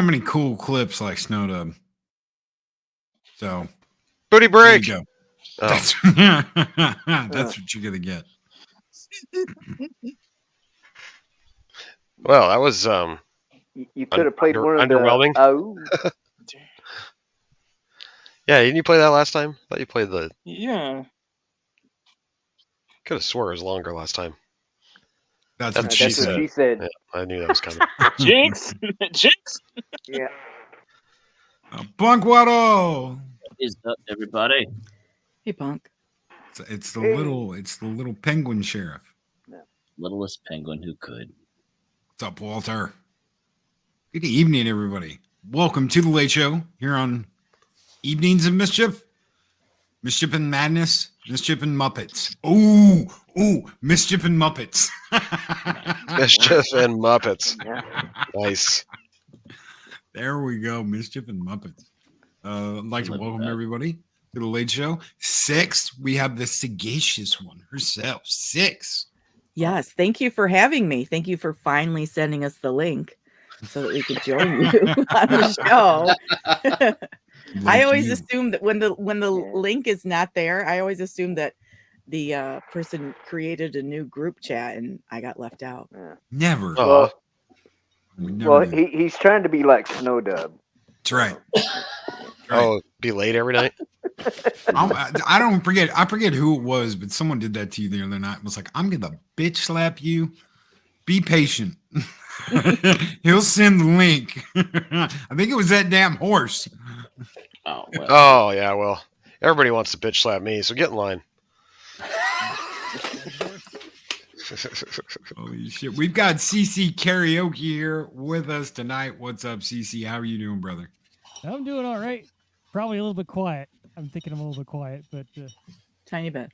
have many cool clips like Sno Dub. So Booty break. There you go. Oh. That's what you're gonna get. Well, that was You could have played one of underwhelming. The. Yeah, didn't you play that last time? I thought you played the. Yeah. Could have swore it was longer last time. That's That's what what she That's what said. she said. Yeah, I knew that was coming. Jinx. Jinx. Yeah. Bunkwaddle. What is up, everybody? Hey, Punk. It's the little penguin sheriff. Littlest penguin who could. What's up, Walter? Good evening, everybody. Welcome to the Late Show here on Evenings of Mischief, Mischief and Madness, Mischief and Muppets. Ooh, Mischief and Muppets. Mischief and Muppets. Yeah. Nice. There we go, Mischief and Muppets. I'd like to welcome everybody to the Late Show. 6, we have the sagacious one herself. 6. Yes, thank you for having me. Thank you for finally sending us the link so that we could join you on the show. I always assume that when the link is not there, I always assume that the person created a new group chat and I got left out. Yeah. Never. Well, he's trying to be like Sno Dub. That's right. Oh, be late every night? I don't forget. I forget who it was, but someone did that to you the other night. It was like, I'm gonna bitch slap you. Be patient. He'll send the link. I think it was that damn horse. Oh, well. Oh, yeah, well, everybody wants to bitch slap me, so get in line. Holy shit. We've got CC Karaoke here with us tonight. What's up, CC? How are you doing, brother? I'm doing all right. Probably a little bit quiet. I'm thinking I'm a little bit quiet, but tiny bit.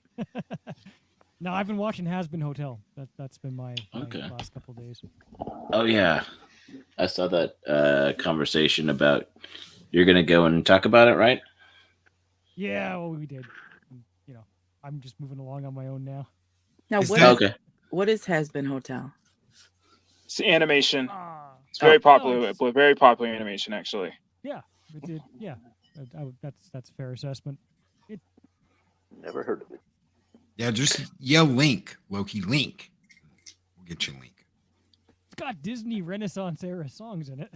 No, I've been watching Has Been Hotel. That's been my last couple of days. Oh yeah, I saw that conversation about you're gonna go and talk about it, right? Yeah, well, we did. You know, I'm just moving along on my own now. Now, what is Has Been Hotel? It's animation. It's very popular. Very popular animation, actually. Yeah, it did. Yeah, that's a fair assessment. Never heard of it. Yeah, just yell Link, Loki, Link. We'll get you Link. It's got Disney Renaissance era songs in it.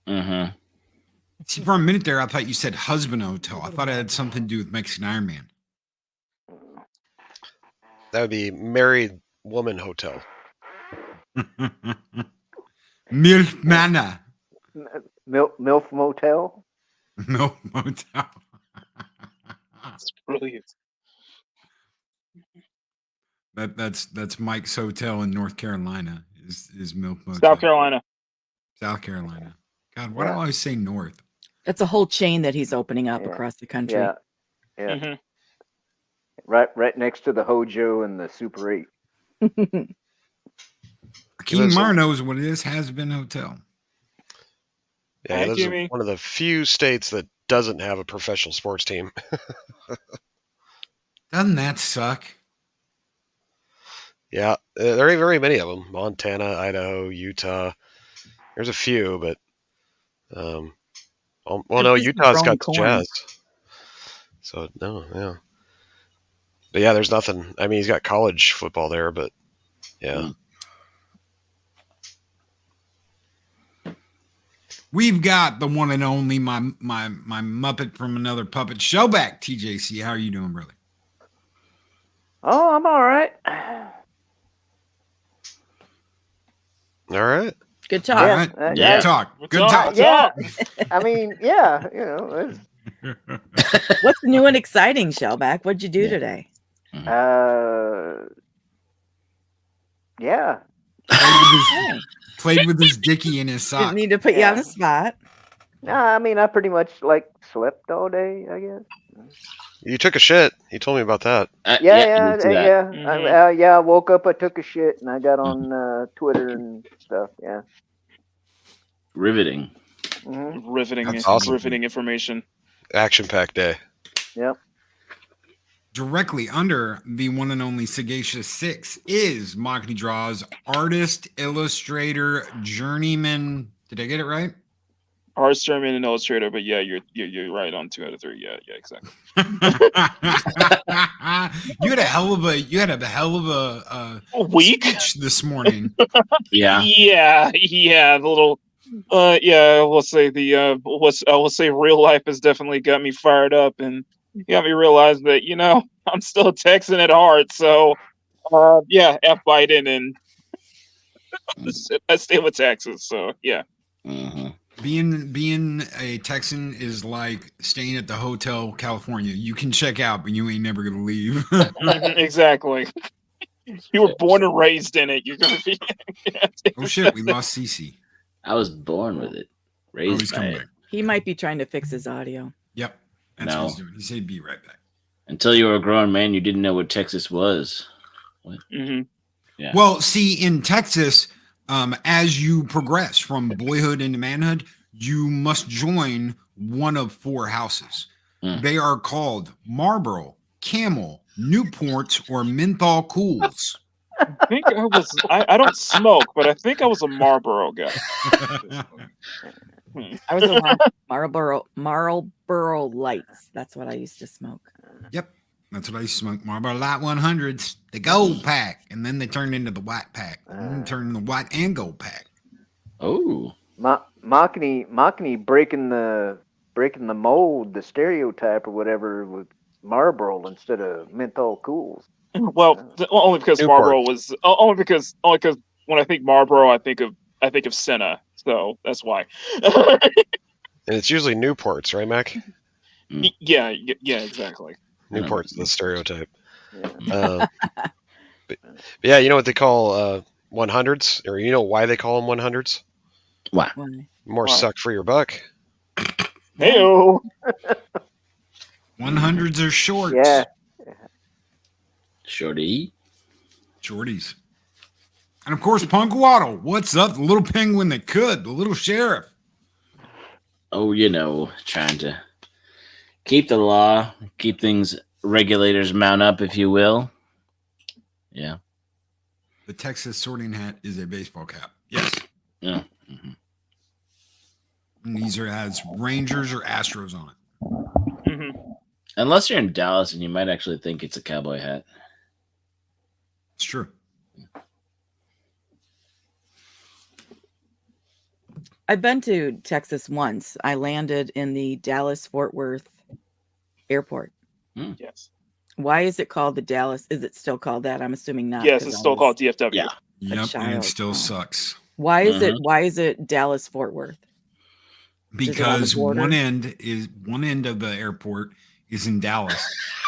Mm-hmm. See, for a minute there, I thought you said Husband Hotel. I thought it had something to do with Mexican Iron Man. That would be Married Woman Hotel. Milf Manna. MILF Motel? MILF Motel. It's brilliant. That's Mike's Hotel in North Carolina. Is MILF Motel. South Carolina. South Carolina. God, why do I always say North? That's a whole chain that he's opening up across the country. Yeah. Mm-hmm. Right next to the Hojo and the Super 8. King Mar knows what it is. Has Been Hotel. Yeah, this is one of the few states that doesn't have a professional sports team. Doesn't that suck? Yeah, there are very many of them. Montana, Idaho, Utah. There's a few, but no, Utah's got the Jazz. So no, yeah. But yeah, there's nothing. I mean, he's got college football there, but yeah. We've got the one and only my Muppet from another puppet, Showback. TJC, how are you doing, brother? Oh, I'm all right. All right. Good talk. Good talk. Good talk. Yeah. I mean, yeah. You know. What's new and exciting, Shellback? What'd you do today? Yeah. Played with his dicky in his sock. Didn't need to put you on the spot. No, I mean, I pretty much slept all day, I guess. You took a shit. You told me about that. Yeah. Mm-hmm. I woke up, I took a shit, and I got on Twitter and stuff. Yeah. Riveting. Mm-hmm. Riveting information. Action-packed day. Yep. Directly under the one and only Sagacious 6 is Mockney Draw's artist, illustrator, journeyman. Did I get it right? Heartstrom and Illustrator, but yeah, you're right on 2 out of 3. Yeah, exactly. You had a hell of A week speech this morning. Yeah. Yeah, the little we'll say we'll say real life has definitely got me fired up and got me realize that, I'm still a Texan at heart. So F Biden, and I stay with Texas. So yeah. Mm-hmm. Being a Texan is like staying at the Hotel California. You can check out, but you ain't never gonna leave. Exactly. You were born and raised in it. You're gonna be. Oh shit, we lost Cece. I was born with it, raised by it. Back. He might be trying to fix his audio. Yep, that's what he's doing. He said, "Be right back." Until you were a grown man, you didn't know what Texas was. What? Mm-hmm. Yeah. Well, see, in Texas, as you progress from boyhood into manhood, you must join one of 4 houses. They are called Marlboro, Camel, Newport, or Menthol Cools. I think I don't smoke, but I think I was a Marlboro guy. I was a Marlboro Lights. That's what I used to smoke. Yep. That's what I used to smoke. Marlboro Light 100s, the gold pack, and then they turned into the white pack, and then turned into the white and gold pack. Oh, Machini breaking the mold, the stereotype or whatever with Marlboro instead of menthol cools. Well, only because Newport. Marlboro was only because when I think Marlboro, I think of Senna, so that's why. And it's usually Newports, right, Mac? Yeah, exactly. Newport's the stereotype. But yeah, you know what they call 100s, or you know why they call them 100s? why? More suck for your buck. Heyo. 100s are shorts. Yeah. Shorty. Shorties. And of course, Punk Waddle. What's up? The little penguin that could, the little sheriff. Oh, trying to keep the law, keep things, regulators mount up, if you will. Yeah. The Texas sorting hat is a baseball cap. Yes. Yeah. Mm-hmm. And these has Rangers or Astros on it. Mm-hmm. Unless you're in Dallas, and you might actually think it's a cowboy hat. It's true. I've been to Texas once. I landed in the Dallas-Fort Worth airport. Yes. Why is it called the Dallas? Is it still called that? I'm assuming not. Yes, it's still called DFW. Yeah. Yep, and it still Oh. sucks. Why is it Dallas-Fort Worth? Because one end of the airport is in Dallas.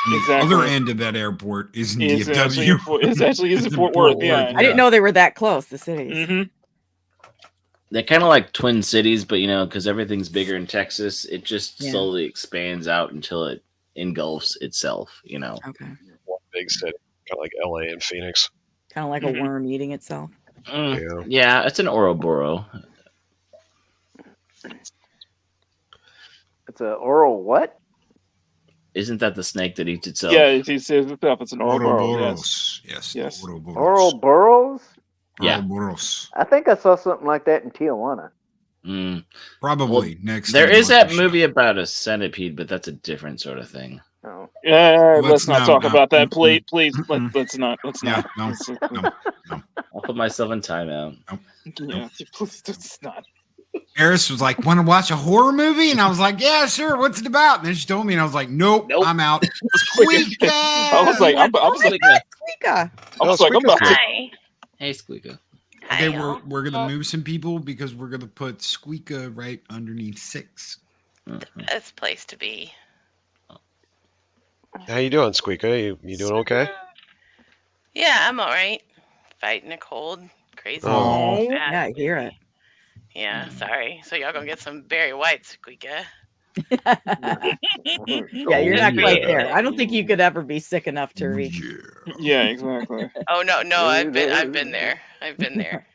And Exactly. the other end of that airport is in It's DFW. It's actually in Fort Worth. Yeah. I didn't know they were that close, the cities. Mm-hmm. They're kind of like twin cities, but because everything's bigger in Texas, it just slowly expands out until it engulfs itself. Okay. One big city, kind of like LA and Phoenix. Kind of like a worm eating itself. Yeah, it's an Ouroboros. It's a oral what? Isn't that the snake that eats itself? Yeah, it says itself. It's an Ouroboros. Yes. Oral burrows? Yeah. Ouroboros. I think I saw something like that in Tijuana. Probably next. There to is that Marcus. movie about a centipede, but that's a different sort of thing. Oh. Yeah, let's not talk no. about that. Please, let's not. Let's Yeah, not. no. I'll put myself in timeout. Yeah, please, let's not. Eris was like, "Want to watch a horror movie?" And I was like, "Yeah, sure. What's it about?" And then she told me, and I was like, "Nope. I'm out." Squeaker. I was like, I'm about to. Hi. Hey, Squeaka. Hi, Okay, y'all. we're gonna move some people because we're gonna put Squeaka right underneath 6. Best place to be. How you doing, Squeaka? You doing okay? Yeah, I'm all right. Fighting a cold, crazy. Oh. bad. Yeah, I hear it. Yeah, sorry. So y'all gonna get some Barry White, Squeaka. Yeah, you're not quite there. I don't think you could ever be sick enough to reach. Yeah, exactly. Oh no, I've been there. I've been there.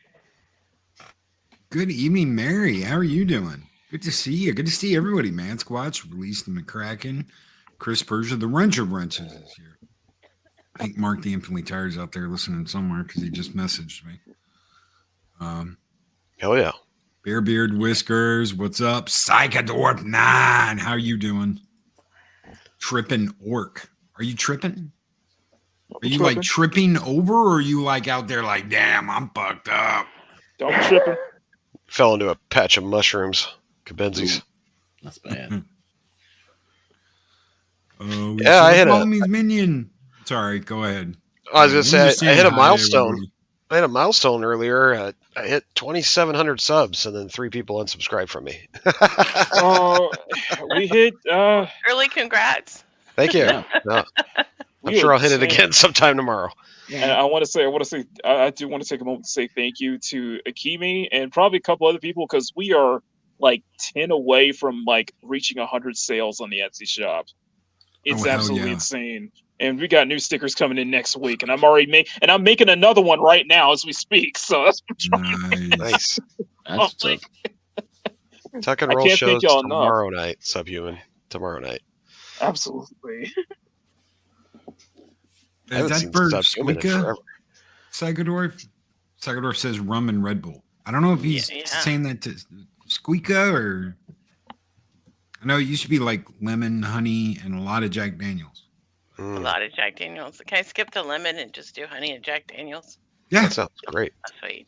Good evening, Mary. How are you doing? Good to see you. Good to see everybody. Man Squatch released in the Kraken. Chris Persia, the Wrench of Wrenches is here. I think Mark the Infinitely Tired's out there listening somewhere because he just messaged me. Hell yeah. Bearbeard Whiskers, what's up? Psychodorp 9, how you doing? Tripping Orc. Are you tripping? Are you like tripping over, or are you like out there like, damn, I'm fucked up? Don't be tripping. Fell into a patch of mushrooms. Kabenzis. That's bad. Yeah, I hit a minion. Sorry, go ahead. I was gonna say I hit a milestone. I hit a milestone earlier. I hit 2,700 subs, and then 3 people unsubscribed from me. We hit. Early congrats. Thank you. Yeah. No, I'm sure I'll hit it again sometime tomorrow. And I do want to take a moment to say thank you to Akimi and probably a couple other people, because we are like 10 away from like reaching 100 sales on the Etsy shop. It's absolutely insane. And we got new stickers coming in next week, and I'm already I'm making another one right now as we speak. So that's nice. That's tough. Tuck and Roll shows tomorrow night, Subhuman. Tomorrow night. Absolutely. Is that bird Squeaka? Psychodorf? Psychodorf says rum and Red Bull. I don't know if he's saying that to Squeaka or... I know it used to be like lemon, honey, and a lot of Jack Daniels. A lot of Jack Daniels. Can I skip the lemon and just do honey and Jack Daniels? Yeah. That sounds great. That's sweet.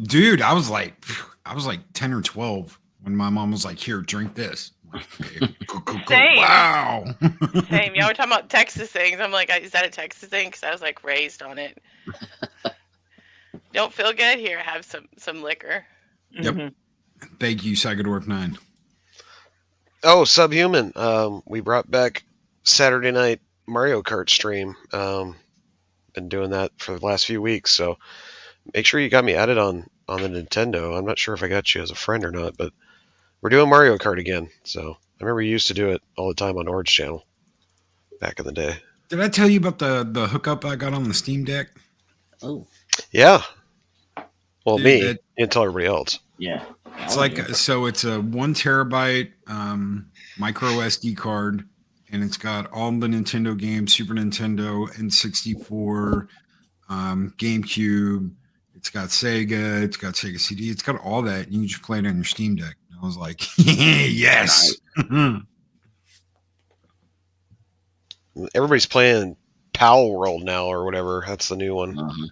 Dude, I was like 10 or 12 when my mom was like, here, drink this. Same. Wow. Same. Y'all were talking about Texas things. I'm like, is that a Texas thing? Because I was like raised on it. Don't feel good? Here, have some liquor. Yep. Mm-hmm. Thank you, Psychodorf 9. Oh, Subhuman. We brought back Saturday night Mario Kart stream. Been doing that for the last few weeks, so make sure you got me added on the Nintendo. I'm not sure if I got you as a friend or not, but we're doing Mario Kart again. So I remember you used to do it all the time on Orange Channel back in the day. Did I tell you about the hookup I got on the Steam Deck? Oh, yeah. Well, Dude, me. You didn't tell everybody else. Yeah. It's so it's a 1 terabyte micro SD card, and it's got all the Nintendo games, Super Nintendo, N64, GameCube. It's got Sega. It's got Sega CD. It's got all that, and you can just play it on your Steam Deck. And I was like, yes. Everybody's playing Pal World now or whatever. That's the new one. Uh-huh.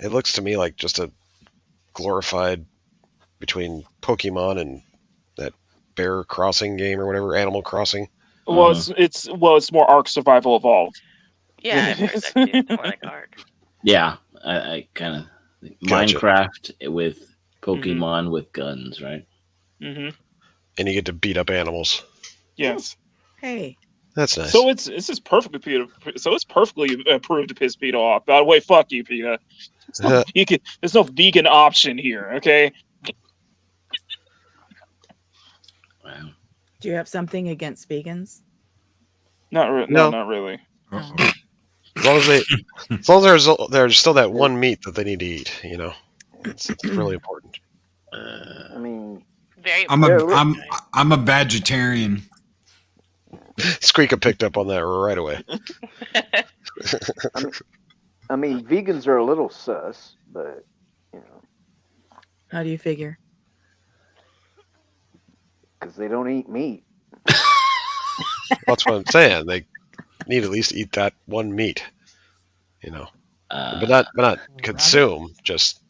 It looks to me like just a glorified between Pokemon and that Bear Crossing game or whatever, Animal Crossing. Well, it's more Ark Survival Evolved. Yeah, I've heard that too. More like Ark. Yeah, I kind of Minecraft with Pokemon with guns, right? Mm-hmm. And you get to beat up animals. Yes. Hey. That's nice. So it's perfectly approved to piss PETA off. By the way, fuck you, PETA. There's no vegan option here, okay? Wow. Do you have something against vegans? Not really. Uh-oh. As long as there's still that one meat that they need to eat, it's really important. I mean, I'm a vegetarian. Squeaka picked up on that right away. I mean, vegans are a little sus, but How do you figure? Because they don't eat meat. That's what I'm saying. They need to at least eat that one meat, but not consume. Just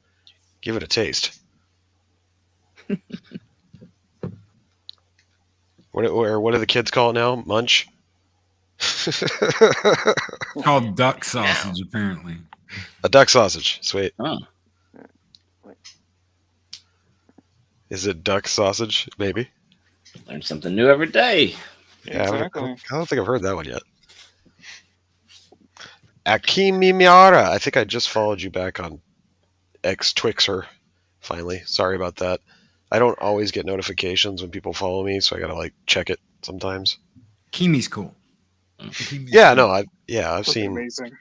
give it a taste. What do the kids call it now? Munch? It's called duck sausage, apparently. A duck sausage. Sweet. Oh. Is it duck sausage? Maybe. Learn something new every day. Yeah, exactly. I don't think I've heard that one yet. Akimi Miara. I think I just followed you back on X Twixer. Finally. Sorry about that. I don't always get notifications when people follow me, so I gotta check it sometimes. Kimi's cool. Yeah, no, I've seen amazing.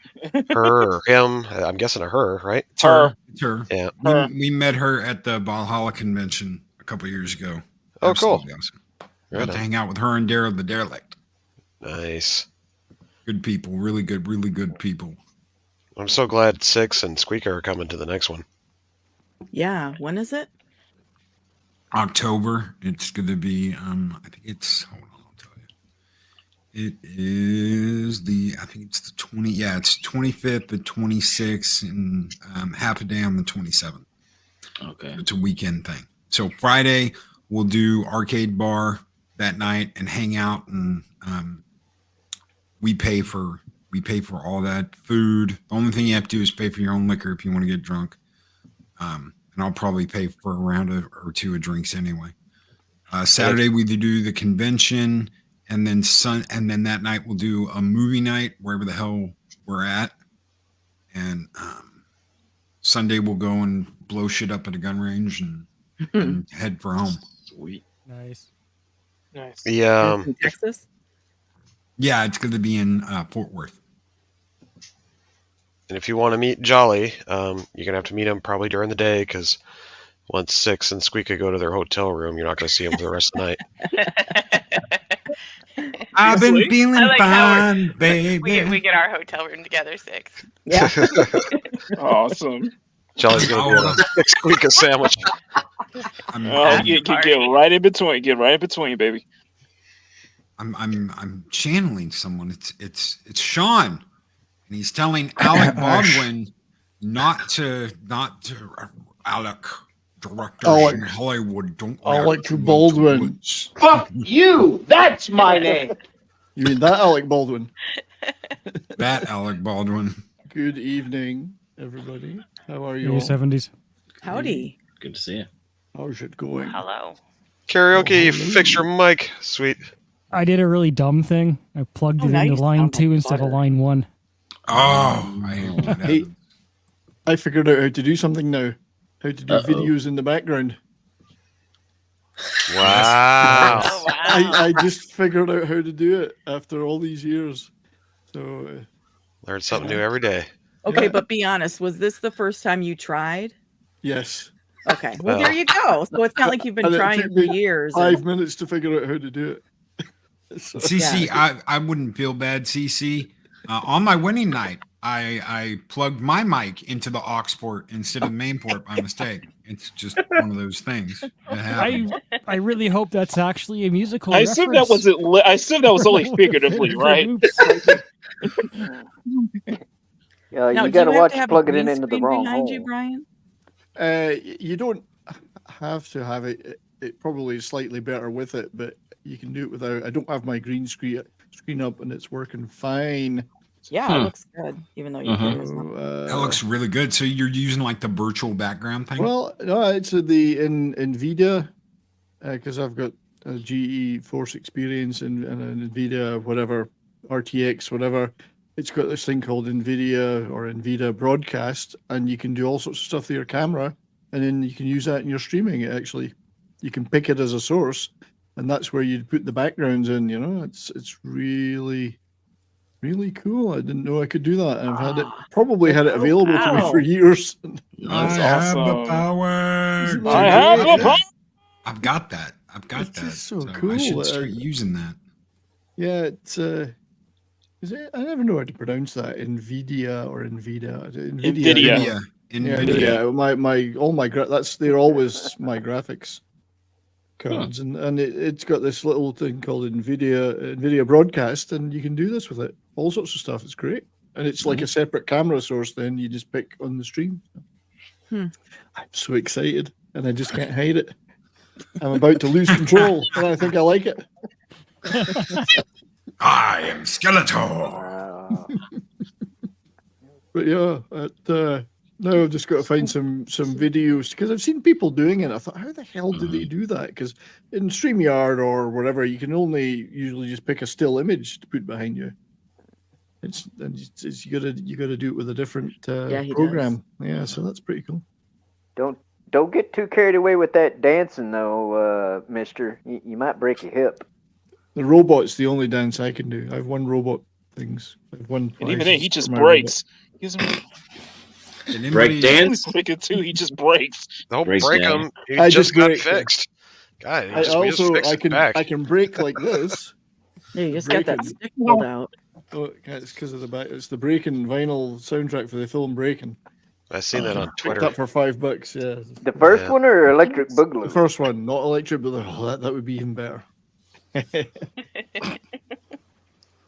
her or him. I'm guessing a her, right? It's her. Yeah. We met her at the Valhalla convention a couple years ago. Oh, cool. Awesome. Got to hang out with her and Daryl the Derelict. Nice. Good people. Really good people. I'm so glad Six and Squeaker are coming to the next one. Yeah. When is it? October. It's going to be, I think it's, hold on, I'll tell you. It is I think it's the 20, yeah, it's 25th, the 26th, and half a day on the 27th. Okay. It's a weekend thing. So Friday, we'll do arcade bar that night and hang out, and we pay for all that food. The only thing you have to do is pay for your own liquor if you want to get drunk. And I'll probably pay for a round or two of drinks anyway. Saturday we do the convention, and then that night we'll do a movie night wherever the hell we're at, and Sunday we'll go and blow shit up at a gun range and head for home. Sweet. Nice. Yeah. In Texas? Yeah, it's going to be in Fort Worth. And if you want to meet Jolly, you're going to have to meet him probably during the day, because once Six and Squeaka go to their hotel room, you're not going to see him for the rest of the night. I've been Seriously? feeling I like how fine, baby. we get our hotel room together, Six. Yeah. Awesome. Jolly's going to be a Squeaka sandwich. Get right in between. Get right in between, baby. I'm channeling someone. It's Sean, and he's telling Alec Baldwin not to Alec, directors in Hollywood don't Alec Baldwin. Fuck you! That's my name. You mean that Alec Baldwin? That Alec Baldwin. Good evening, everybody. How are you? Your 70s. Howdy. Good to see you. How's it going? Hello. Karaoke, you fixed your mic. Sweet. I did a really dumb thing. I plugged it now you into line sound 2 like instead of butter. line 1. Oh, I hate when that Hey, happens. I figured out how to do something now. How to do videos in the background. Wow. Oh, wow. I just figured out how to do it after all these years. So Learn something new every day. Okay, but be honest. Was this the first time you tried? yes, Okay. Well, there you go. So it's not like you've been And it trying took for me years. 5 minutes to figure out how to do it. So, CC, I wouldn't feel bad, CC. On my winning night, I plugged my mic into the aux port instead of main port by mistake. It's just one of those things. It happens. I really hope that's actually a musical I assume that reference. wasn't. I assume that was only figuratively, right? Oops. Yeah, Now, you do got to have watch have a plugging it green into the screen wrong behind hole. you, Brian? you don't have to have it. It probably is slightly better with it, but you can do it without. I don't have my green screen up, and it's working fine. Yeah, it looks good, even though you can't. So, That looks really good. So you're using like the virtual background thing? well, no, it's in NVIDIA, because I've got a GE Force experience and an NVIDIA whatever RTX whatever. It's got this thing called NVIDIA Broadcast, and you can do all sorts of stuff with your camera, and then you can use that in your streaming. You can pick it as a source, and that's where you put the backgrounds in. You know, it's really, really cool. I didn't know I could do that, and I've had it available to me for years. I That's have the awesome. power. I have the power. I've got that. It's that. just so I cool. should start using that. Yeah, it's is it? I never know how to pronounce that. NVIDIA or NVIDIA. NVIDIA. NVIDIA. They're always my graphics cards, and it's got this little thing called NVIDIA Broadcast, and you can do this with it. All sorts of stuff. It's great, and it's like a separate camera source. Then you just pick on the stream. I'm so excited, and I just can't hide it. I'm about to lose control, and I think I like it. I am Skeletor. Wow. But yeah, now I've just got to find some videos, because I've seen people doing it. I thought, how the hell did they do that? Because in StreamYard or whatever, you can only usually just pick a still image to put behind you. You gotta do it with a different program. Yeah, so that's pretty cool. Don't get too carried away with that dancing though, Mister. You might break your hip. The robot's the only dance I can do. I've won robot things. I've won. And even then, he just my breaks. He's Break dance. it too. He just breaks. Don't Break break down. him. He I just just got break- fixed. God, I can break like this. Yeah, you just got that Breaking. stick pulled out. Oh, it's because of the back. It's the Breaking vinyl soundtrack for the film Breaking. I've seen that on Picked Twitter. up for $5. Yeah. The first Yeah. one or Electric The Boogaloo? first one, not Electric Boogaloo. That would be even better.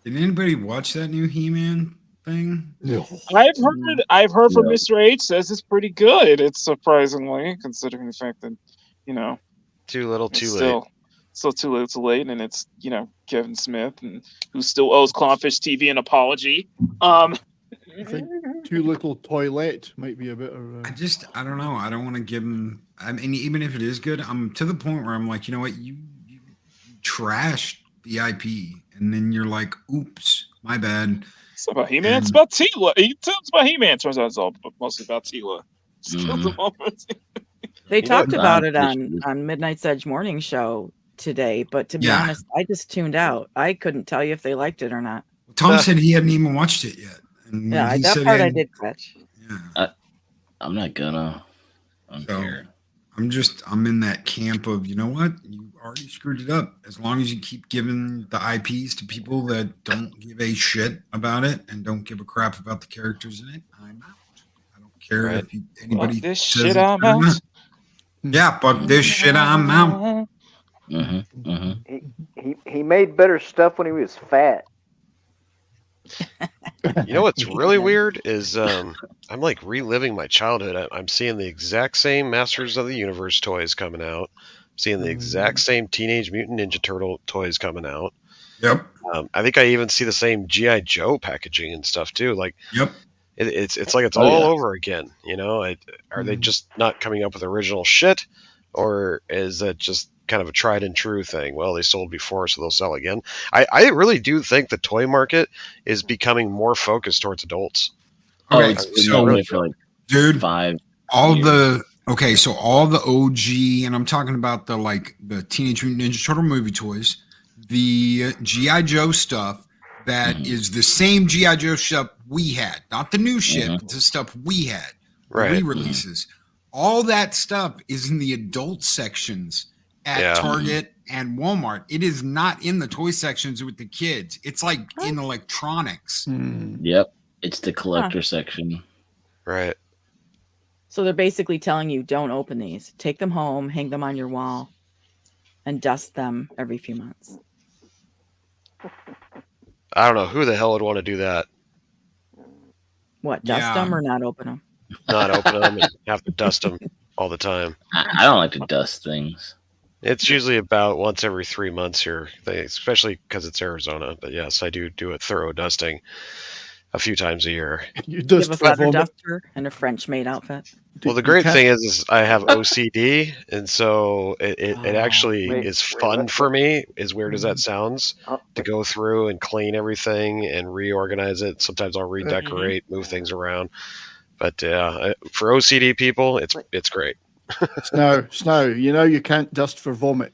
Did anybody watch that new He-Man thing? No. I've heard from No. Mr. H says it's pretty good. It's surprisingly, considering the fact that, you know, Too little, it's too late. still too little, too late, and it's, you know, Kevin Smith, and who still owes Clownfish TV an apology. I think Too Little Toilet might be a better. I don't know. I don't want to give him. I mean, even if it is good, I'm to the point where I'm like, you know what, you trashed the IP, and then you're like, oops, my bad. It's about He-Man. It's about Tila. It's about He-Man. Turns out it's all mostly about Tila. They talked about it on Midnight's Edge morning show today, but to be honest, I just tuned out. I couldn't tell you if they liked it or not. Tom said he hadn't even watched it yet. And Yeah, he that said part he I had- did catch. Yeah. I'm not gonna. I don't care. I'm in that camp of, you know what? You already screwed it up. As long as you keep giving the IPs to people that don't give a shit about it and don't give a crap about the characters in it, I'm out. I don't care if anybody Fuck this says shit, it's I'm good or out. not. Yeah, fuck this shit, I'm out. He made better stuff when he was fat. You know what's really weird is I'm like reliving my childhood. I'm seeing the exact same Masters of the Universe toys coming out. I'm seeing the exact same Teenage Mutant Ninja Turtle toys coming out. Yep. I think I even see the same G.I. Joe packaging and stuff too. Like, yep. It's like it's all over again. You know, are they just not coming up with original shit, or is that just kind of a tried and true thing? Well, they sold before, so they'll sell again. I really do think the toy market is becoming more focused towards adults. Okay, it's been that way for like dude, 5 all years. so all the OG, and I'm talking about the Teenage Mutant Ninja Turtle movie toys, the G.I. Joe stuff that is the same G.I. Joe stuff we had, not the new shit, but the stuff we had, the Right. re-releases. All that stuff is in the adult sections at Target and Walmart. It is not in the toy sections with the kids. It's like in electronics. Yep, it's the collector section. Right. So they're basically telling you, don't open these. Take them home, hang them on your wall, and dust them every few months. I don't know who the hell would want to do that. What, dust them or not open them? Not open them and have to dust them all the time. I don't like to dust things. It's usually about once every 3 months here, especially because it's Arizona. But yes, I do a thorough dusting a few times a year. You You have a feather duster and a French maid outfit. Well, the great thing is I have OCD, and so it actually is fun for me, as weird as that sounds, to go through and clean everything and reorganize it. Sometimes I'll redecorate, move things around. But for OCD people, it's great. Snow, you know you can't dust for vomit.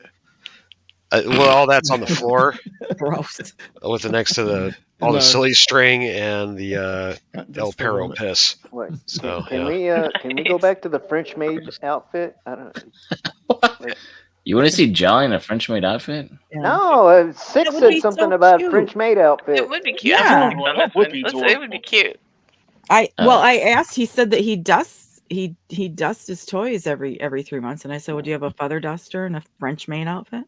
Well, that's on the floor. Gross. With next to all the silly string and the El Perro piss. What? So, Can we go back to the French maid outfit? I don't know. You want to see Jolly in a French maid outfit? No, Six That would said be something so about cute. French maid outfit. It would be cute. Yeah. It would be cute. I asked. He said that he dusts his toys every 3 months, and I said, "Well, do you have a feather duster and a French maid outfit?"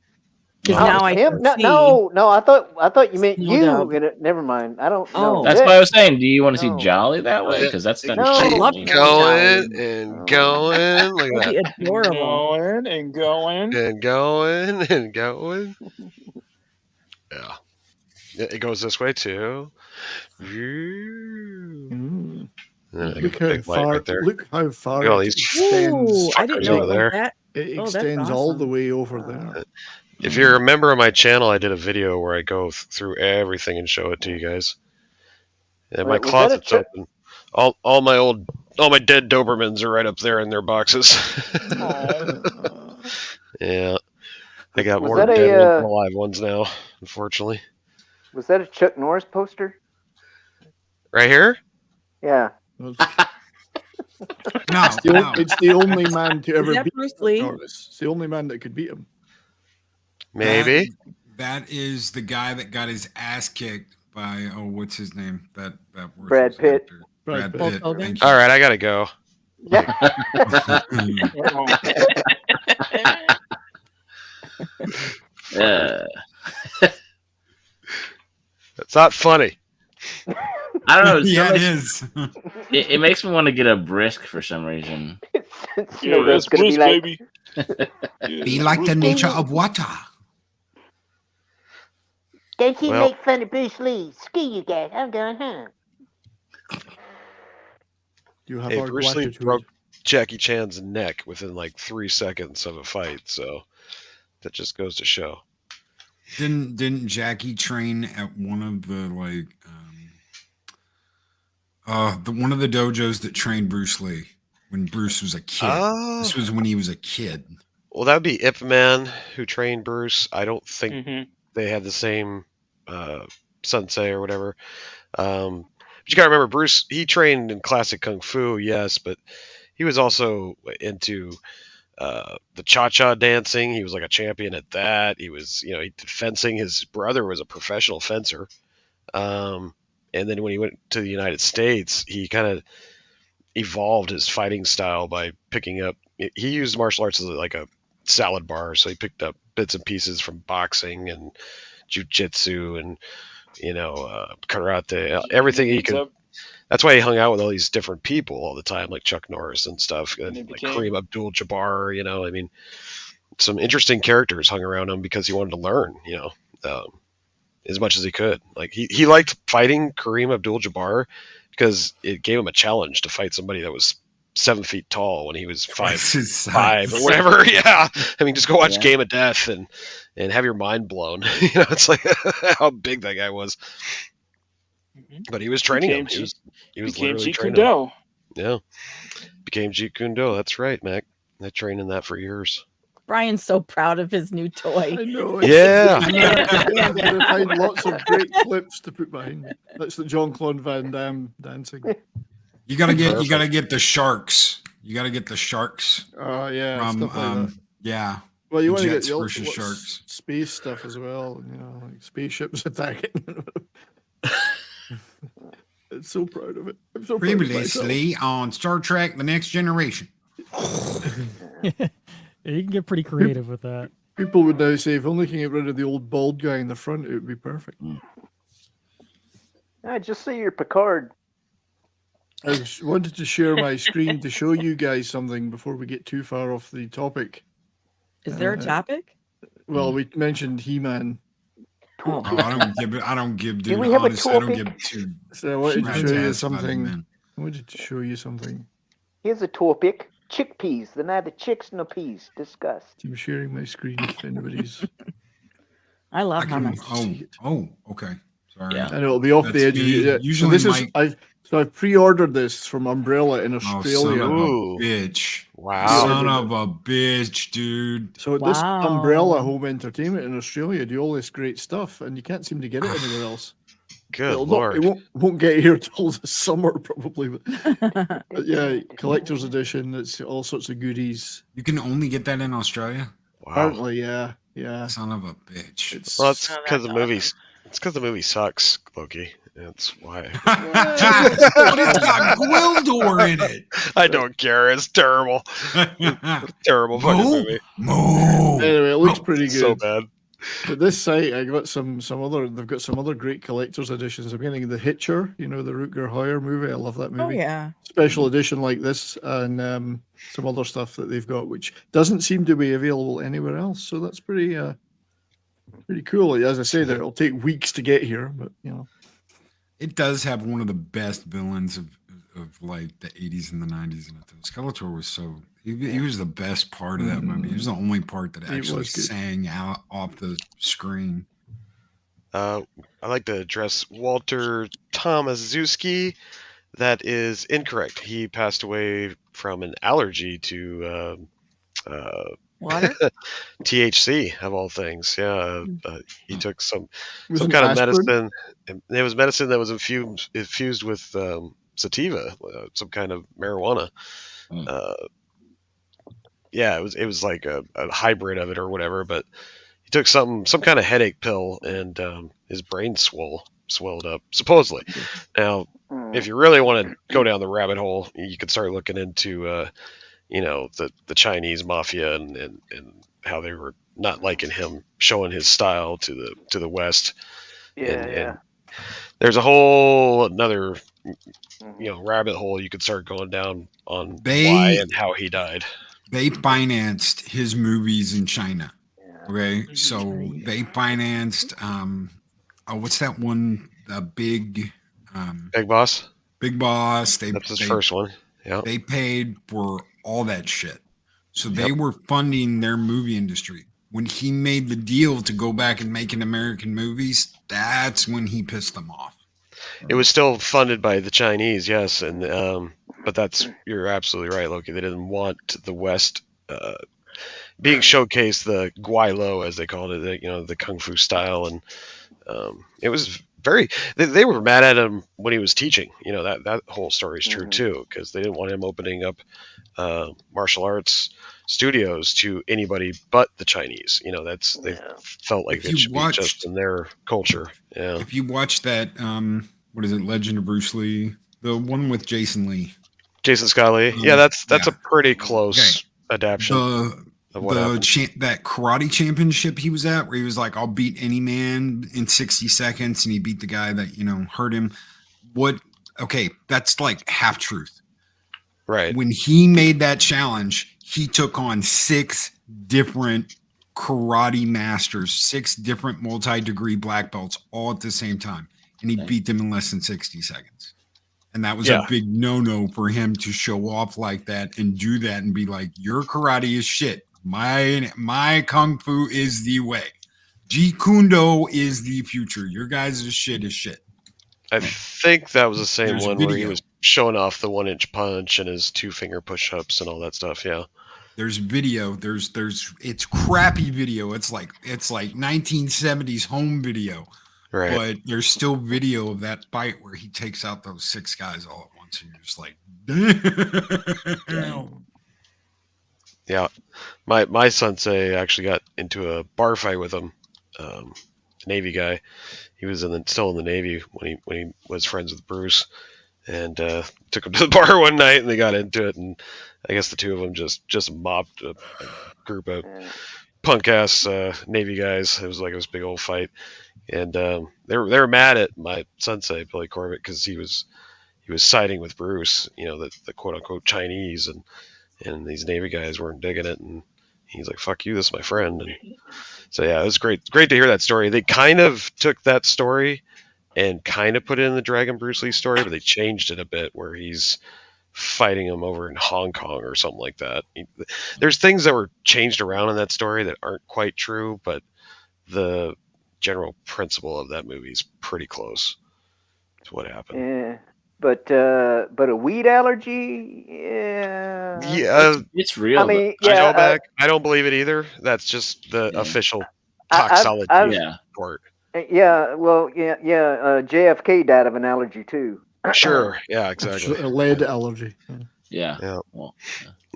Because now I him? can see. No. I thought you meant Sno you. Dub. Never mind. I don't know. That's why I was saying, do you want to No. see Jolly that way? Because that's done. No. I would love to Keep see going Jolly. and going. Look at That'd that. be adorable. Going and going. And going and going. Yeah. It goes this way too. Look how far. Right there. Look how far Look at all it these extends. Ooh, I didn't fuckers know over it there. was that. It Oh, that's extends all awesome. the way over there. If you're a member of my channel, I did a video where I go through everything and show it to you guys. And my Wait, was that a closet's open. All my dead Dobermans are right up there in their boxes. Yeah. I got Was more that dead a, ones than alive ones now, unfortunately. Was that a Chuck Norris poster? Right here? Yeah. It's the only man to ever that beat Bruce Lee? Norris. It's the only man that could beat him. Maybe. That is the guy that got his ass kicked by what's his name? That Brad Pitt. Brad Hulk Pitt. Hogan? Thank you. All right, I gotta go. That's not funny. I don't know. Yeah, it is. It makes me want to get a brisk for some reason. Snow Dub's gonna be like, baby. Be like the nature of water. Don't you Well- make fun of Bruce Lee. Screw you guys. I'm going home. You have Hey, our Bruce Lee gratitude. broke Jackie Chan's neck within like 3 seconds of a fight, so that just goes to show. Didn't Jackie train at one of the one of the dojos that trained Bruce Lee when Bruce was a kid? Oh. This was when he was a kid. Well, that would be Ip Man who trained Bruce. I don't think they had the same sensei or whatever. But you gotta remember, Bruce, he trained in classic kung fu, yes, but he was also into the cha-cha dancing. He was like a champion at that. He was, he did fencing. His brother was a professional fencer. And then when he went to the United States, he kind of evolved his fighting style by picking up. He used martial arts as like a salad bar, so he picked up bits and pieces from boxing and jiu-jitsu and karate, everything he could. That's why he hung out with all these different people all the time, like Chuck Norris and stuff, and like Kareem Abdul-Jabbar. I mean, some interesting characters hung around him because he wanted to learn, as much as he could. Like he liked fighting Kareem Abdul-Jabbar because it gave him a challenge to fight somebody that was 7 feet tall when he was 5'5" or whatever. Yeah, I mean, just go watch Game of Death and have your mind blown. It's like how big that guy was. But he was training him. He was became literally Jeet training Kune him. Do. Yeah, became Jeet Kune Do. That's right, Mac. I trained in that for years. Brian's so proud of his new toy. I know. Yeah. I'm going to find lots of great clips to put behind me. That's the Jean-Claude Van Damme dancing. You gotta get the sharks. You gotta get the sharks. Oh yeah, From stuff like that. yeah. Well, you the want to get Jets the versus sharks. space stuff as well. Like spaceships attacking. I'm so proud of it. I'm so proud of myself. Previously on Star Trek: The Next Generation. Yeah, you can get pretty creative with that. People would now say, if only you can get rid of the old bald guy in the front, it would be perfect. Just say you're Picard. I wanted to share my screen to show you guys something before we get too far off the topic. Is there a topic? Well, we mentioned He-Man. Oh, I don't give. Dude, Do we have honestly, a I don't topic? give two. So I wanted to rat's show you ass about it, something. man. I wanted to show you something. Here's a topic. Chickpeas. They're neither chicks nor peas. Discussed. I'm sharing my screen if anybody's... I love hummus. Oh, okay. Sorry. Yeah. I know it'll be off That's the edge. me. So Usually this Mike- is I've pre-ordered this from Umbrella in Oh, son Australia. of a Ooh. bitch. Wow. Son of a bitch, dude. So this Wow. Umbrella Home Entertainment in Australia do all this great stuff, and you can't seem to get it anywhere else. Good It'll Lord. It won't get here till the summer probably. But yeah, collector's edition. It's all sorts of goodies. You can only get that in Australia. Wow. Apparently, yeah. Son of a bitch. It's Well, it's Oh, because that's the movies. It's because the movie sucks, Loki. That's why. But it's got Gwildor in it. I don't care. It's terrible. Terrible fucking Moo? movie. Moo. anyway, it looks pretty good. So bad. But this site, I got some other. They've got some other great collector's editions. I'm getting the Hitcher, the Rutger Hauer movie. I love that movie. Oh yeah. Special edition like this, and some other stuff that they've got, which doesn't seem to be available anywhere else. So that's pretty cool. As I said, it'll take weeks to get here, but It does have one of the best villains of like the 80s and the 90s in it. Skeletor was so he was the best part of that movie. He was the only part that He actually was good. sang out off the screen. I'd like to address Walter Tomaszewski. That is incorrect. He passed away from an allergy to Water. THC, of all things. Yeah, he took some Wasn't kind of aspirin? medicine. It was medicine that was infused with sativa, some kind of marijuana. Yeah, it was like a hybrid of it or whatever. But he took some kind of headache pill, and his brain swelled up supposedly. Now, if you really want to go down the rabbit hole, you could start looking into, the Chinese mafia and how they were not liking him showing his style to the West. And there's a whole another, rabbit hole you could start going down on why and how he died. They financed his movies in China. Okay, so they financed what's that one? The Big Boss. Big Boss. That's his first one. Yeah. They paid for all that shit. So they were funding their movie industry. When he made the deal to go back and making American movies, that's when he pissed them off. It was still funded by the Chinese, yes, and but you're absolutely right, Loki. They didn't want the West being showcased, the Guai as they called it, the kung fu style, and it was very. They were mad at him when he was teaching. That whole story is true too, because they didn't want him opening up martial arts studios to anybody but the Chinese. They felt like it should be just in their culture. Yeah. If you watch that, what is it, Legend of Bruce Lee, the one with Jason Scott Lee. That's a pretty close adaptation of what happened. That karate championship he was at, where he was like, "I'll beat any man in 60 seconds," and he beat the guy that hurt him. Okay, that's like half truth. Right. When he made that challenge, he took on 6 different karate masters, 6 different multi-degree black belts, all at the same time. And he beat them in less than 60 seconds. And that was a big no-no for him to show off like that and do that and be like, your karate is shit. My kung fu is the way. Jeet Kune Do is the future. Your guys' shit is shit. I think that was the same one where he was showing off the 1-inch punch and his 2-finger push-ups and all that stuff. Yeah. There's video. It's crappy video. It's like 1970s home video. Right. But there's still video of that fight where he takes out those 6 guys all at once, and you're just like, damn. Yeah. My sensei actually got into a bar fight with him. Navy guy. He was still in the Navy when he was friends with Bruce, and took him to the bar one night, and they got into it, and I guess the two of them just mopped a group of punk ass Navy guys. It was like this big old fight, and they were mad at my sensei Billy Corbett because he was siding with Bruce, the quote unquote Chinese, and these Navy guys weren't digging it, and he's like, "Fuck you, this is my friend." And so yeah, it was great to hear that story. They kind of took that story and kind of put it in the Dragon Bruce Lee story, but they changed it a bit where he's fighting him over in Hong Kong or something like that. There's things that were changed around in that story that aren't quite true, but the general principle of that movie is pretty close to what happened. Yeah. But a weed allergy, it's real. I mean, I don't believe it either. That's just the official toxicology report. JFK died of an allergy too. Sure, yeah, exactly. A lead allergy. Yeah. Well,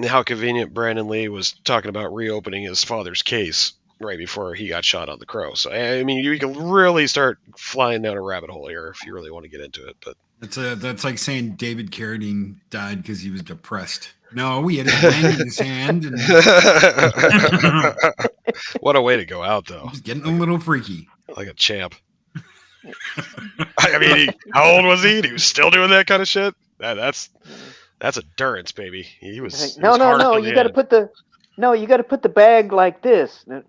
how convenient Brandon Lee was talking about reopening his father's case right before he got shot on the Crow. So I mean, you can really start flying down a rabbit hole here if you really want to get into it. But that's like saying David Carradine died because he was depressed. No, he had his bang in his hand. And what a way to go out, though! He's getting a little freaky, like a champ. I mean, how old was he? He was still doing that kind of shit. That's endurance, baby. He was. No. You got to put the bag like this. No.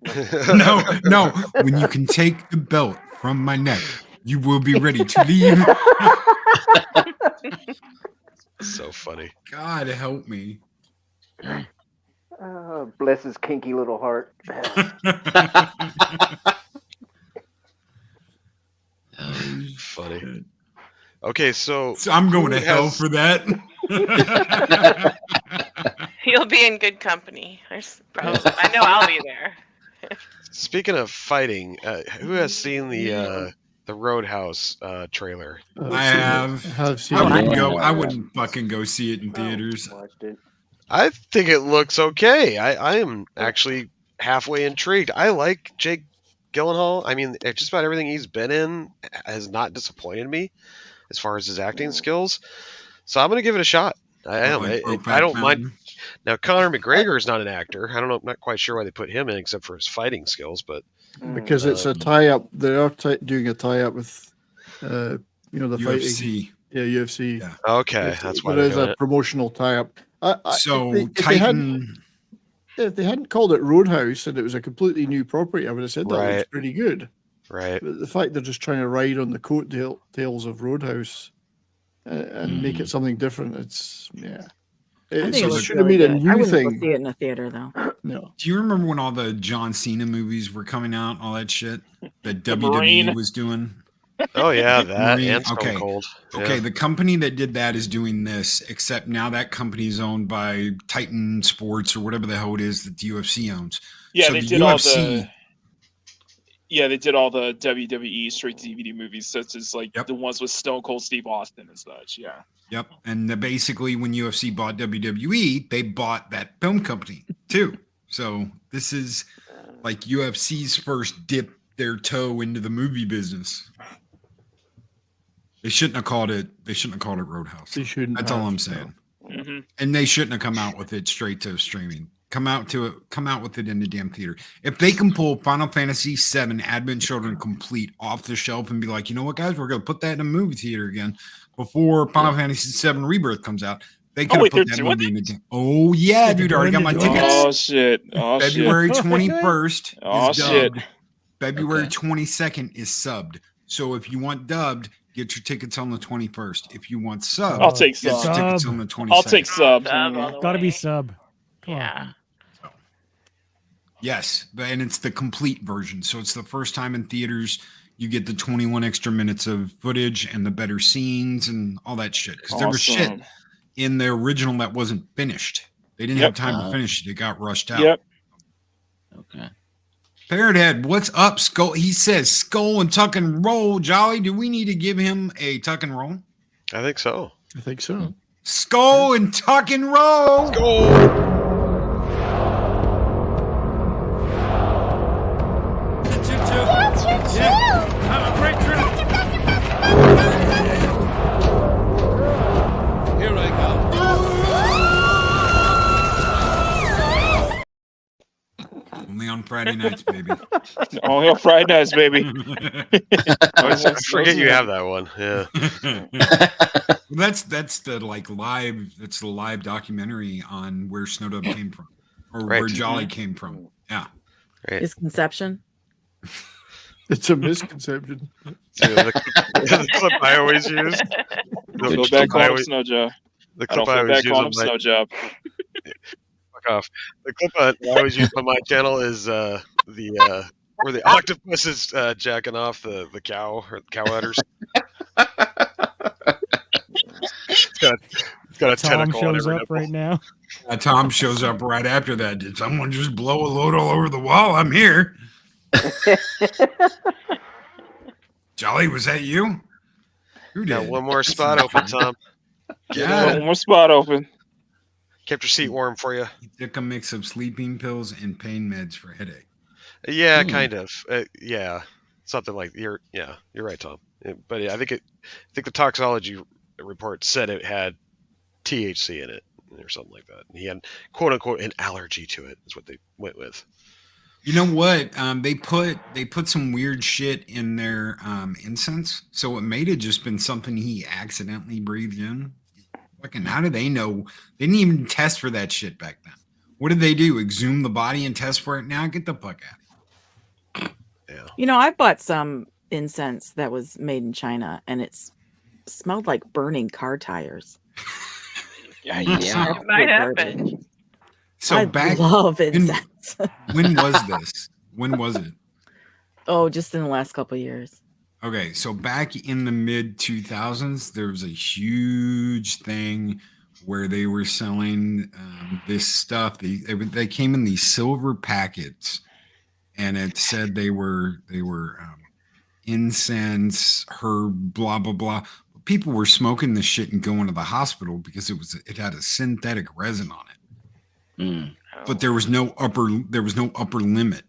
When you can take the belt from my neck, you will be ready to leave. So funny. God help me. Bless his kinky little heart. Funny. Okay, so I'm going to hell for that. You'll be in good company. I know I'll be there. Speaking of fighting, who has seen the Roadhouse trailer? I have. I wouldn't fucking go see it in theaters. I think it looks okay. I am actually halfway intrigued. I like Jake Gyllenhaal. I mean, just about everything he's been in has not disappointed me. as far as his acting skills. So I'm gonna give it a shot. I am. Like I don't mind. Mountain. Now Conor McGregor is not an actor. I don't know. I'm not quite sure why they put him in, except for his fighting skills. But Because it's a tie-up. They are doing a tie-up with, the UFC. fighting. Yeah, UFC. Yeah. Okay, that's why there is they're doing a it. promotional tie-up. So if they hadn't called it Roadhouse and it was a completely new property, I would have said that looks Right. pretty good. Right. But the fact they're just trying to ride on the coattails of Roadhouse and make it something different, I think it looks should have really made a good. I new wouldn't go thing. see it in a theater though. No. Do you remember when all the John Cena movies were coming out, all that shit that The WWE Marine. was doing? Oh yeah, that Marine, and Stone okay. Cold. Okay, Yeah. the company that did that is doing this, except now that company is owned by Titan Sports or whatever the hell it is that the UFC owns. Yeah, So they the did all UFC the. Yeah, they did all the WWE straight to DVD movies, such as like the ones with Stone Cold Steve Austin and such. Yeah. Yep. And basically, when UFC bought WWE, they bought that film company too. So this is like UFC's first dip their toe into the movie business. They shouldn't have called it. They shouldn't have called it Roadhouse. They shouldn't. That's all I'm saying. Mm-hmm. And they shouldn't have come out with it straight to streaming. Come out with it in the damn theater. If they can pull Final Fantasy VII Advent Children Complete off the shelf and be like, you know what, guys, we're gonna put that in a movie theater again before Final Fantasy VII Rebirth comes out. They could have wait, put they're that doing movie in the. Oh yeah, dude! I already got my tickets. Oh shit! Oh February shit! 21st Oh is shit! dubbed. February 22nd is subbed. So if you want dubbed, get your tickets on the 21st. If you want subbed, I'll take get your sub. tickets on the 22nd. I'll take sub. Gotta be sub. Come Yeah. Yes, and it's the complete version. So it's the first time in theaters you get the 21 extra minutes of footage and the better scenes and all that shit. Because there was shit Awesome. in the original that wasn't finished. They didn't have time to finish it. It got rushed out. Yep. Okay. Parrothead, what's up, Skull? He says skull and tuck and roll. Jolly, do we need to give him a tuck and roll? I think so. I think so. Skull and tuck and roll. Skull. Have a great trip. Here I go. Only on Friday nights, baby. Oh, yeah, Friday nights, baby. I forget you have that one. Yeah. That's the live documentary on where Sno Dub came from, or Right. where Jolly came from. Yeah. Right. Misconception. It's a misconception. The clip I always use. Go back calling him Snow Job. The I clip don't I feel always bad use calling on him my Snow Job. fuck off. The clip I always use on my channel is where the octopus is jacking off the cow or the cow udders. It's got a Tom tentacle on shows every up nipple. right now. Tom shows up right after that. Did someone just blow a load all over the wall? I'm here. Jolly, was that you? Who Got did? one more spot open, Tom. Yeah. One more spot open. Kept your seat warm for you. He took a mix of sleeping pills and pain meds for headache. Yeah, kind of. Yeah, something like you're right, Tom. But I think the toxicology report said it had THC in it or something like that. And he had quote unquote an allergy to it. Is what they went with. You know what? They put some weird shit in their incense, so it may have just been something he accidentally breathed in. Fucking, how do they know? They didn't even test for that shit back then. What did they do? Exhume the body and test for it? Now get the fuck out. Yeah. You know, I bought some incense that was made in China, and it smelled like burning car tires. Yeah. It might happen. So I back love incense. when was this? When was it? Oh, just in the last couple of years. Okay, so back in the mid 2000s, there was a huge thing where they were selling this stuff. They came in these silver packets, and it said they were incense, herb, blah blah blah. People were smoking this shit and going to the hospital because it had a synthetic resin on it. Mm. But there was no upper limit.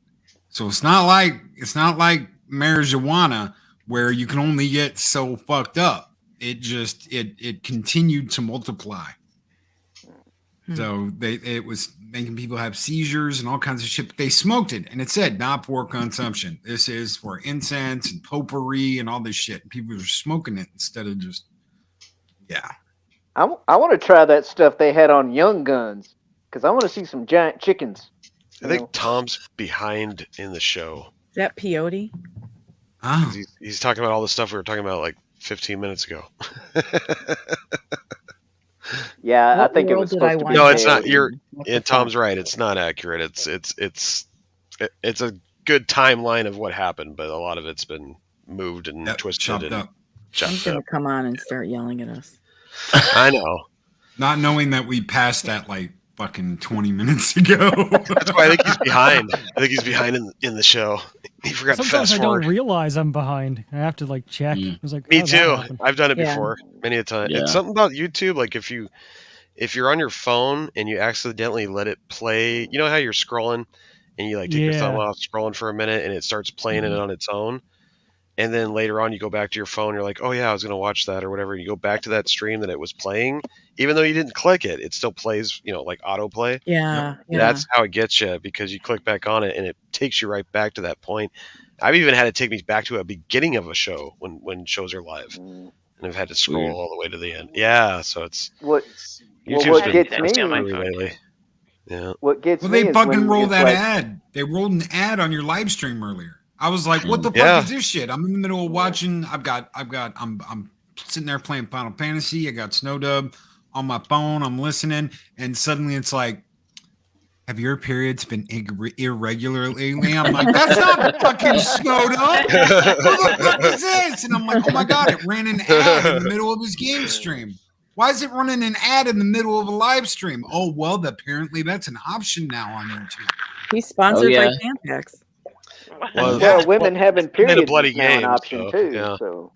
So it's not like marijuana where you can only get so fucked up. it continued to multiply. So it was making people have seizures and all kinds of shit. But they smoked it, and it said not for consumption. This is for incense and potpourri and all this shit. People were smoking it instead of just I want to try that stuff they had on Young Guns because I want to see some giant chickens. I think Tom's behind in the show. Is that peyote? Oh. He's talking about all the stuff we were talking about like 15 minutes ago. Yeah, What I think it world was did supposed I to want be. No, it's not. peyote. Tom's right. It's not accurate. It's a good timeline of what happened, but a lot of it's been moved and twisted chopped and up. He's gonna come on and start yelling at us. I know. Not knowing that we passed that like fucking 20 minutes ago. That's why I think he's behind. I think he's behind in the show. He forgot to Sometimes fast I forward. don't realize I'm behind. I have to like check. I was like, Me how did that too. happen? I've done it Yeah. before many a time. Yeah. It's something about YouTube. Like if you're on your phone and you accidentally let it play, you know how you're scrolling and you like take your thumb off scrolling for a minute and it starts playing it on its own. And then later on you go back to your phone, you're like, oh yeah, I was going to watch that or whatever. You go back to that stream that it was playing, even though you didn't click it, it still plays, like autoplay. Yeah, yeah. That's how it gets you because you click back on it and it takes you right back to that point. I've even had it take me back to a beginning of a show when shows are live. And I've had to scroll all the way to the end. Yeah, so it's What YouTube's been gets me? screwy lately. Yeah. What gets Well, me they is fucking when rolled it's that like, ad. They rolled an ad on your live stream earlier. I was like, "What the Yeah. fuck is this shit?" I'm in the middle of watching. I'm sitting there playing Final Fantasy. I got Sno Dub on my phone. I'm listening, and suddenly it's like, "Have your periods been irregular lately?" I'm like, "That's not fucking Sno Dub. Who the fuck is this?" And I'm like, "Oh my god!" It ran an ad in the middle of his game stream. Why is it running an ad in the middle of a live stream? Oh well, apparently that's an option now on YouTube. He's sponsored yeah. by Tampax. well, women having It's been periods a bloody is now an game, option so, too. yeah. So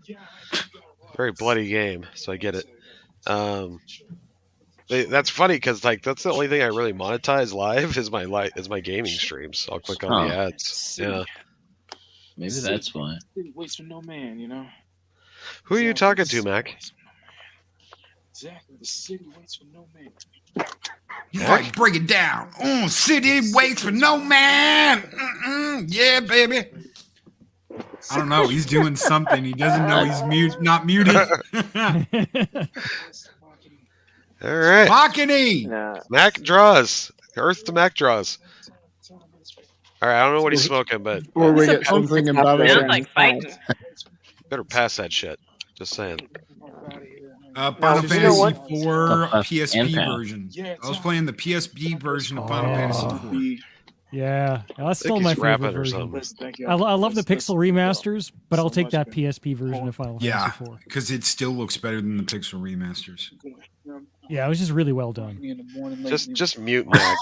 Very bloody game, so I get it. That's funny because like that's the only thing I really monetize live is my gaming streams. So I'll click on the ads. Yeah. Maybe that's why. City waits for no man, Who are you talking to, Mac? Exactly. The city waits for no man. He's like, break it down. Oh, city waits for no man. Yeah, baby. I don't know. He's doing something. He doesn't know he's not muted. All right. Balcony. Mac draws. Earth to Mac draws. All right. I don't know what he's smoking, but Or we get something embarrassing. Sounds like fighting. better pass that shit. Just saying. Final you know what? Fantasy 4 PSP Impact. version. I was playing the PSP version of Final Fantasy 4. Yeah, that's still think my he's favorite rapping or version. something. I love the pixel remasters, but I'll take that PSP version of Final Yeah, Fantasy 4. because it still looks better than the pixel remasters. Yeah, it was just really well done. Just mute Mac.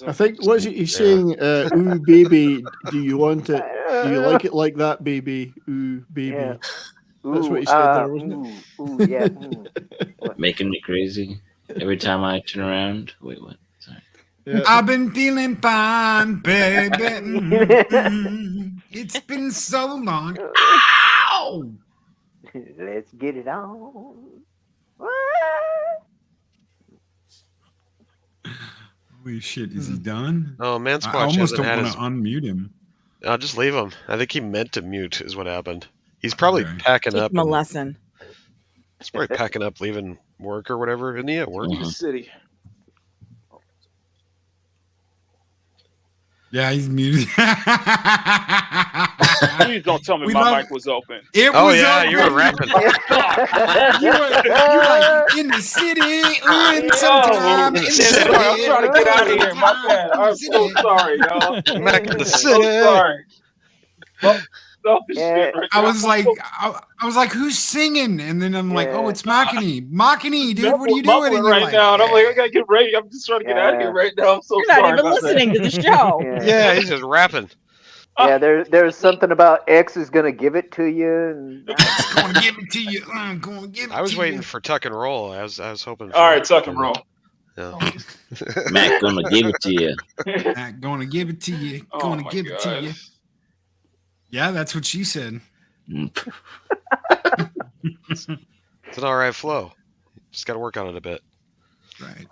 I think what is it he's saying? Ooh, baby, do you want it? Do you like it like that, baby? Ooh, baby. Yeah. That's what he said there, wasn't it? Ooh, yeah. Making me crazy every time I turn around. Wait, what? Sorry. Yeah. I've been feeling fine, baby. It's been so long. Ow! Let's get it on. Holy shit, is he done? Oh, man, I Squatch almost hasn't don't had want his. to unmute him. I'll just leave him. I think he meant to mute, is what happened. He's probably Okay. packing Teach up. him a and- lesson. He's probably packing up, leaving work or whatever. Isn't he at work? Mhm. City. Yeah, he's muted. Please don't tell me We my love- mic was open. It Oh was yeah, open. you were rapping. You were like in the city, in sometime, in the city. Sorry, I'm trying to get out of here. My bad. I'm so sorry, y'all. Mac in the So city. sorry. Selfish Yeah. shit right I now. was like, I was like, who's singing? And then I'm like, Yeah. oh, it's Makini. Makini, dude, what are you doing? Mumbling And you're right like, now, and I'm like, I gotta get ready. I'm just trying to get out of here right now. I'm so You're sorry. not even about that. listening to the show. Yeah, he's just rapping. Yeah, there's something about X is gonna give it to you, and I'm gonna give it to you. I'm gonna give it I was to waiting you. for tuck and roll. I was hoping. For All right, tuck and roll. Yeah. Mac gonna give it to you. I'm gonna give it to you. Oh Gonna my give it to God. you. Yeah, that's what she said. It's an alright flow. Just got to work on it a bit. Right.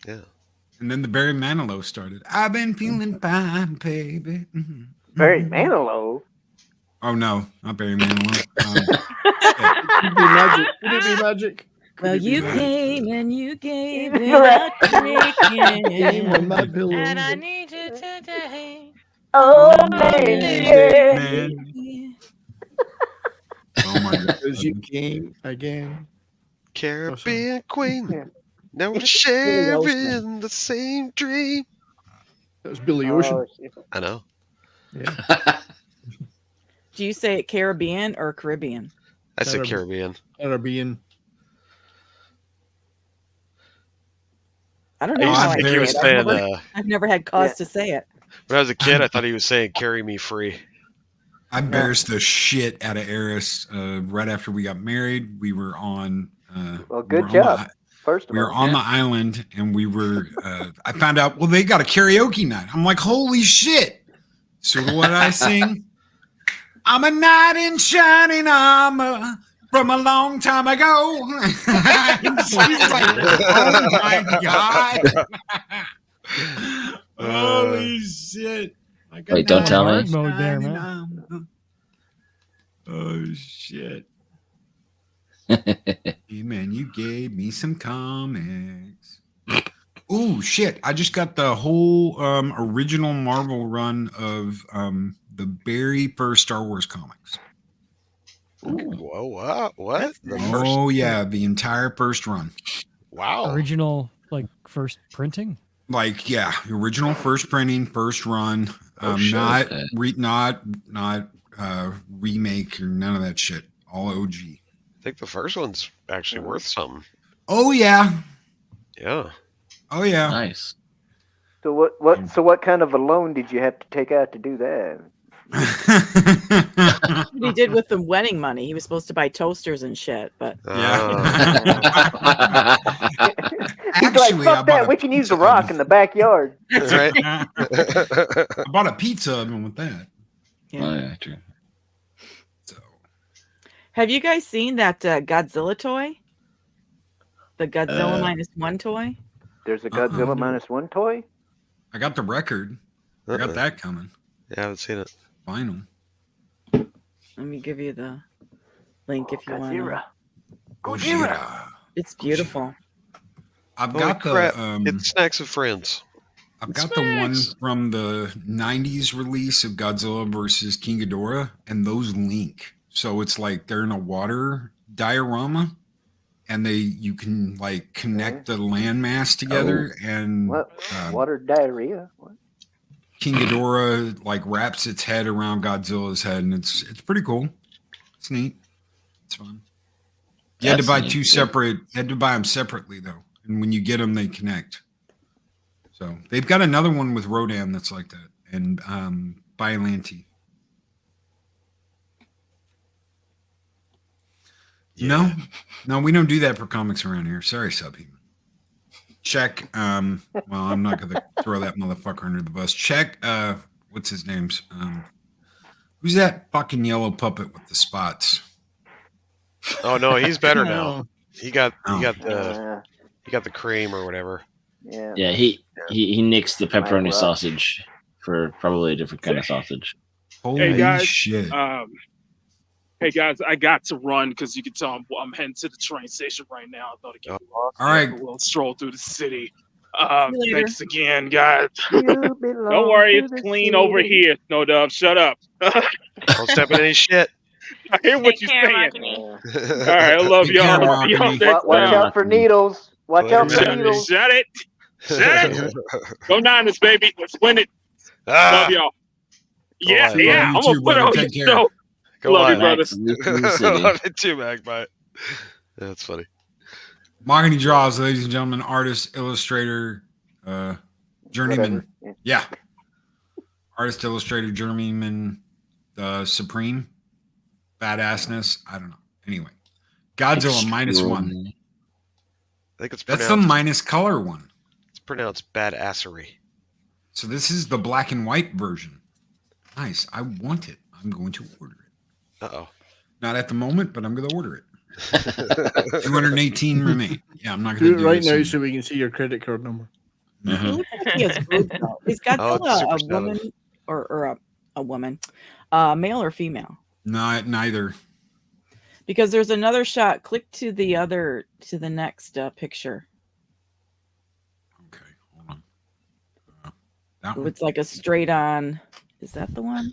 Yeah. And then the Barry Manilow started. I've been feeling fine, baby. Barry Manilow. Oh no, not Barry Manilow. Could it be magic? Could it be magic? Well, you Right. came and you gave Right. without Game on my taking. pillow. And I need you today. Oh, man, man. man. Oh my god. Because you came again. Caribbean Queen. Yeah. Now we're Billy sharing the same dream. That was Billy Ocean. Oh, shit. I know. Yeah. Do you say Caribbean or Caribbean? I said Caribbean. Caribbean. I don't I know used how to I think say he was it. saying, I've never had cause Yeah. to say it. when I was a kid, I thought he was saying carry me free. I embarrassed the shit out of Eris right after we got married. We were on. Well, we were good on job. the- First of we were all, on the island and we were. I found out. Well, they got a karaoke night. I'm like, holy shit! So what did I sing? I'm a knight in shining armor from a long time ago. She's like, oh my god! Holy shit! Like a Wait, don't knight tell me. in Hard mode there, shining man. armor. Oh shit! Hey man, you gave me some comics. Oh shit! I just got the whole original Marvel run of the very first Star Wars comics. Whoa, what? The first? Oh yeah, the entire first run. Wow. Original, like, first printing? Like yeah, original first printing, first run. Oh, shit. Not Okay. not remake or none of that shit. All OG. I think the first one's actually worth something. Oh yeah. Yeah. Oh yeah. Nice. so what kind of a loan did you have to take out to do that? What he did with the wedding money. He was supposed to buy toasters and shit, but Yeah. He's like, Actually, I fuck bought that. a We can use the pizza rock oven. in the backyard. That's right. I bought a pizza oven with that. yeah. Oh, yeah, true. So Have you guys seen that Godzilla toy? The Godzilla -1 toy? There's a Godzilla -1 toy. I got the record. I got that coming. Yeah, I haven't seen it. Final. Let me give you the link if you want. Godzilla. Gojira. It's beautiful. I've Holy got crap. the Get snacks with friends. I've got the one from the 90s release of Godzilla versus King Ghidorah, and those link. So it's like they're in a water diorama, and you can like connect the landmass together, and What? Water diarrhea? What? King Ghidorah like wraps its head around Godzilla's head, and it's pretty cool. It's neat. It's fun. You had to That's buy neat, two yeah. separate. You had to buy them separately though, and when you get them, they connect. So they've got another one with Rodan that's like that, and Biollante. No, we don't do that for comics around here. Sorry, Subhuman. Check. Well, I'm not gonna throw that motherfucker under the bus. Check. What's his name's? Who's that fucking yellow puppet with the spots? Oh no, he's better now. He got Oh. the cream or whatever. Yeah. Yeah, he nixed the pepperoni Right. sausage for probably a different kind of sausage. Holy guys, shit! Hey guys, I got to run because you can tell I'm heading to the train station right now. I thought I'd get lost. All right. A little stroll through the city. See you later. Thanks again, guys. You Don't belong worry, to it's the clean over city. here. Sno Dub, shut up. Don't step in any shit. I hear what Take you're care, saying. Makini. All right, I love Take care, y'all. Makini. Y'all next Watch time. out for needles. Watch out for Later. needles. Shut it. Shut it. Go Niners, baby. Let's win it. Ah, Love y'all. Yeah, Lions. yeah. Love you I'm too, gonna put brother. on Take your care. show. go Love you, on. brother. Max, Nuclear City. Love it too, Magpie. That's funny. Mahogany Draws, ladies and gentlemen, artist, illustrator, journeyman. Whatever. Yeah. Artist, illustrator, journeyman, supreme, badassness. I don't know. Anyway, Godzilla -1. Extraordinary. I think it's That's the pronounced, minus color one. it's pronounced badassery. So this is the black and white version. Nice. I want it. I'm going to order it. Uh-oh. Not at the moment, but I'm going to order it. 218 remain. Yeah, I'm not Do going to it right now this. so we can see your credit card number. He looks like he has boobs, though. Is Godzilla Super a Seven. woman or a woman? Male or female? No, neither. Because there's another shot. Click to the next picture. Okay, hold on. That one? It's like a straight on. Is that the one?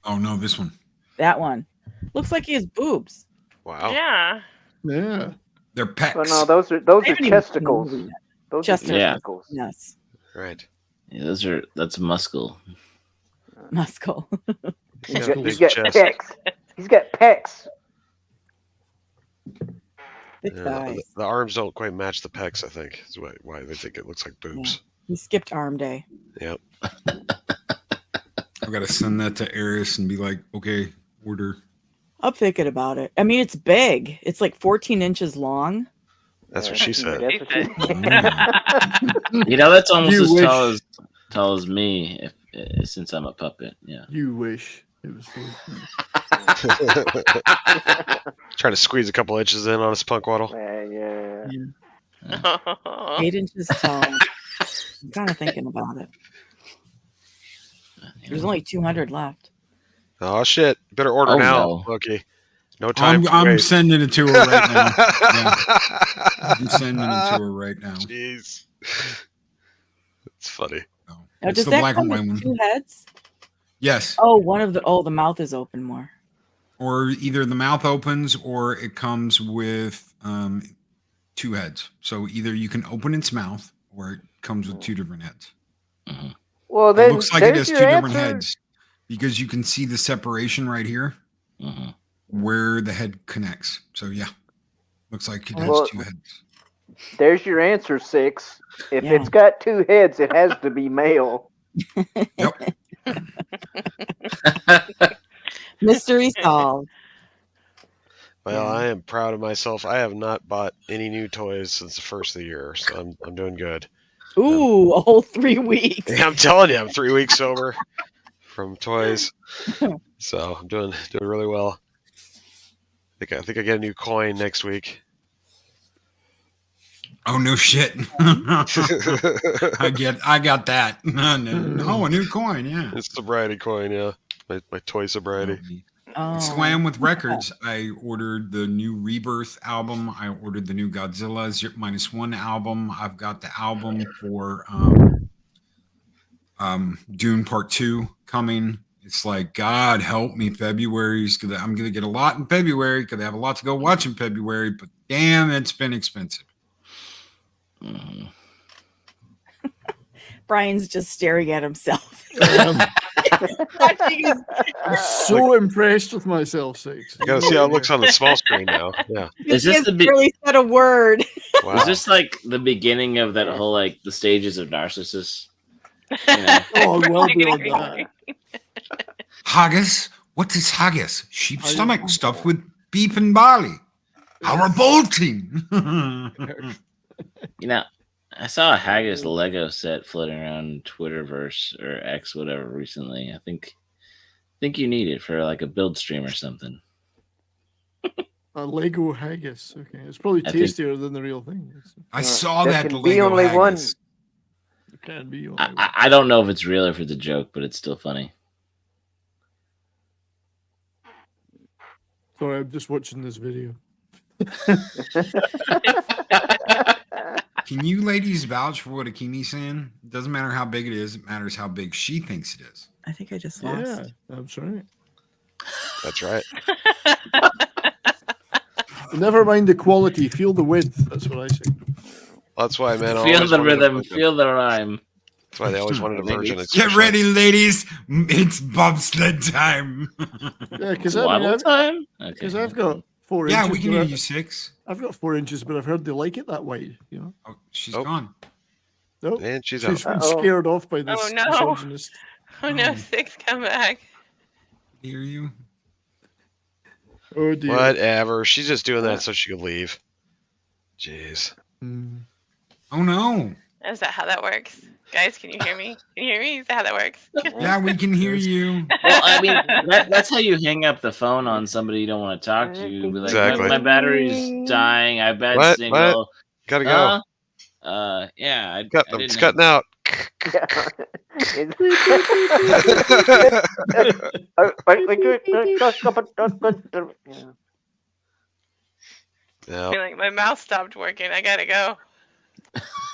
Oh no, this one. That one. Looks like he has boobs. Wow. Yeah. Yeah. They're pecs. Oh no, those are I haven't even seen the testicles. movie yet. Those Testicles. are Yeah. testicles. Yes. Right. Yeah, that's muscle. Muscle. He's He's got a got, big got chest. pecs. He's got pecs. Thick Yeah, thighs. the arms don't quite match the pecs, I think. Is why they think it looks like boobs. He skipped arm day. Yep. I've got to send that to Eris and be like, okay, order. I'm thinking about it. I mean, it's big. It's like 14 inches long. That's what she said. That's what she You know, that's almost You as wish. tall as me, since I'm a puppet. Yeah. You wish it was full. Trying to squeeze a couple inches in on a spunk waddle. yeah. 8 inches tall. I'm kind of thinking about it. There's only 200 left. Oh shit! Better order Oh, now, no. Loki. No time. to I'm wait. sending it to her right now. Yeah, I'm sending it to her right now. Jeez. It's funny. Now, It's does the that black come and white with one. 2 heads? Yes. Oh, the mouth is open more. Or either the mouth opens or it comes with 2 heads. So either you can open its mouth or it comes with 2 different heads. Well, It then looks like it has there's 2 your different answer. heads because you can see the separation right here where the head connects. So yeah, looks like it has Well, 2 heads. There's your answer, 6. If Yeah. it's got 2 heads, it has to be male. Yep. Mystery solved. Well, I am proud of myself. I have not bought any new toys since the first of the year, so I'm doing good. Ooh, a whole 3 weeks. Yeah, I'm telling you, I'm 3 weeks sober from toys, so I'm doing really well. I think I get a new coin next week. Oh no shit. I got that. No, a new coin, yeah. It's sobriety coin, yeah. My toy sobriety. Oh. Slam with records. I ordered the new Rebirth album. I ordered the new Godzilla -1 album. I've got the album for Dune Part 2 coming. It's like, God help me, February's gonna I'm gonna get a lot in February because I have a lot to go watch in February, but damn, it's been expensive. Brian's just staring at himself. I'm so impressed with myself, 6. You gotta see how it looks on the small screen now. Yeah. Is He this hasn't really said a word. Wow. Is this like the beginning of that whole like the stages of Narcissus? You know? Oh, well beyond that. Haggis? What is haggis? Sheep's stomach stuffed with beef and barley. How revolting! You know, I saw a haggis Lego set floating around Twitterverse or X, whatever, recently. I think you need it for like a build stream or something. A Lego haggis. Okay, it's probably I think- tastier than the real thing. I saw There that can be Lego only one. haggis. It can be. I don't know if it's real or if it's a joke, but it's still funny. Sorry, I'm just watching this video. Can you ladies vouch for what Akimi's saying? It doesn't matter how big it is, it matters how big she thinks it is. I think I just Yeah, lost. that's right. That's right. Never mind the quality, feel the width. That's what I say. That's why, man. I Feel always the wanted a rhythm, virgin. feel the rhyme. That's why they always wanted a virgin. Get ready, ladies. It's bobsled time. Yeah, because Waddle time? Because I've got 4 Yeah, inches. we can but hear I've- you 6. I've got 4 inches, but I've heard they like it that wide. You know. Oh, she's Oh. gone. Nope. And she's She's out. been scared off by this Oh, no. misogynist. Oh no, 6, come back. Hear you? Oh dear. Whatever. She's just doing that so she could leave. Jeez. Mm. Oh no. Is that how that works? Guys, can you hear me? Can you hear me? Is that how that works? Yeah, we can hear you. Well, I mean, that's how you hang up the phone on somebody you don't want to talk to. Be like, Exactly. my battery's dying. I have bad What? signal. Gotta go. Yeah, I It's didn't cutting out. I feel like my mouse stopped working. I gotta go.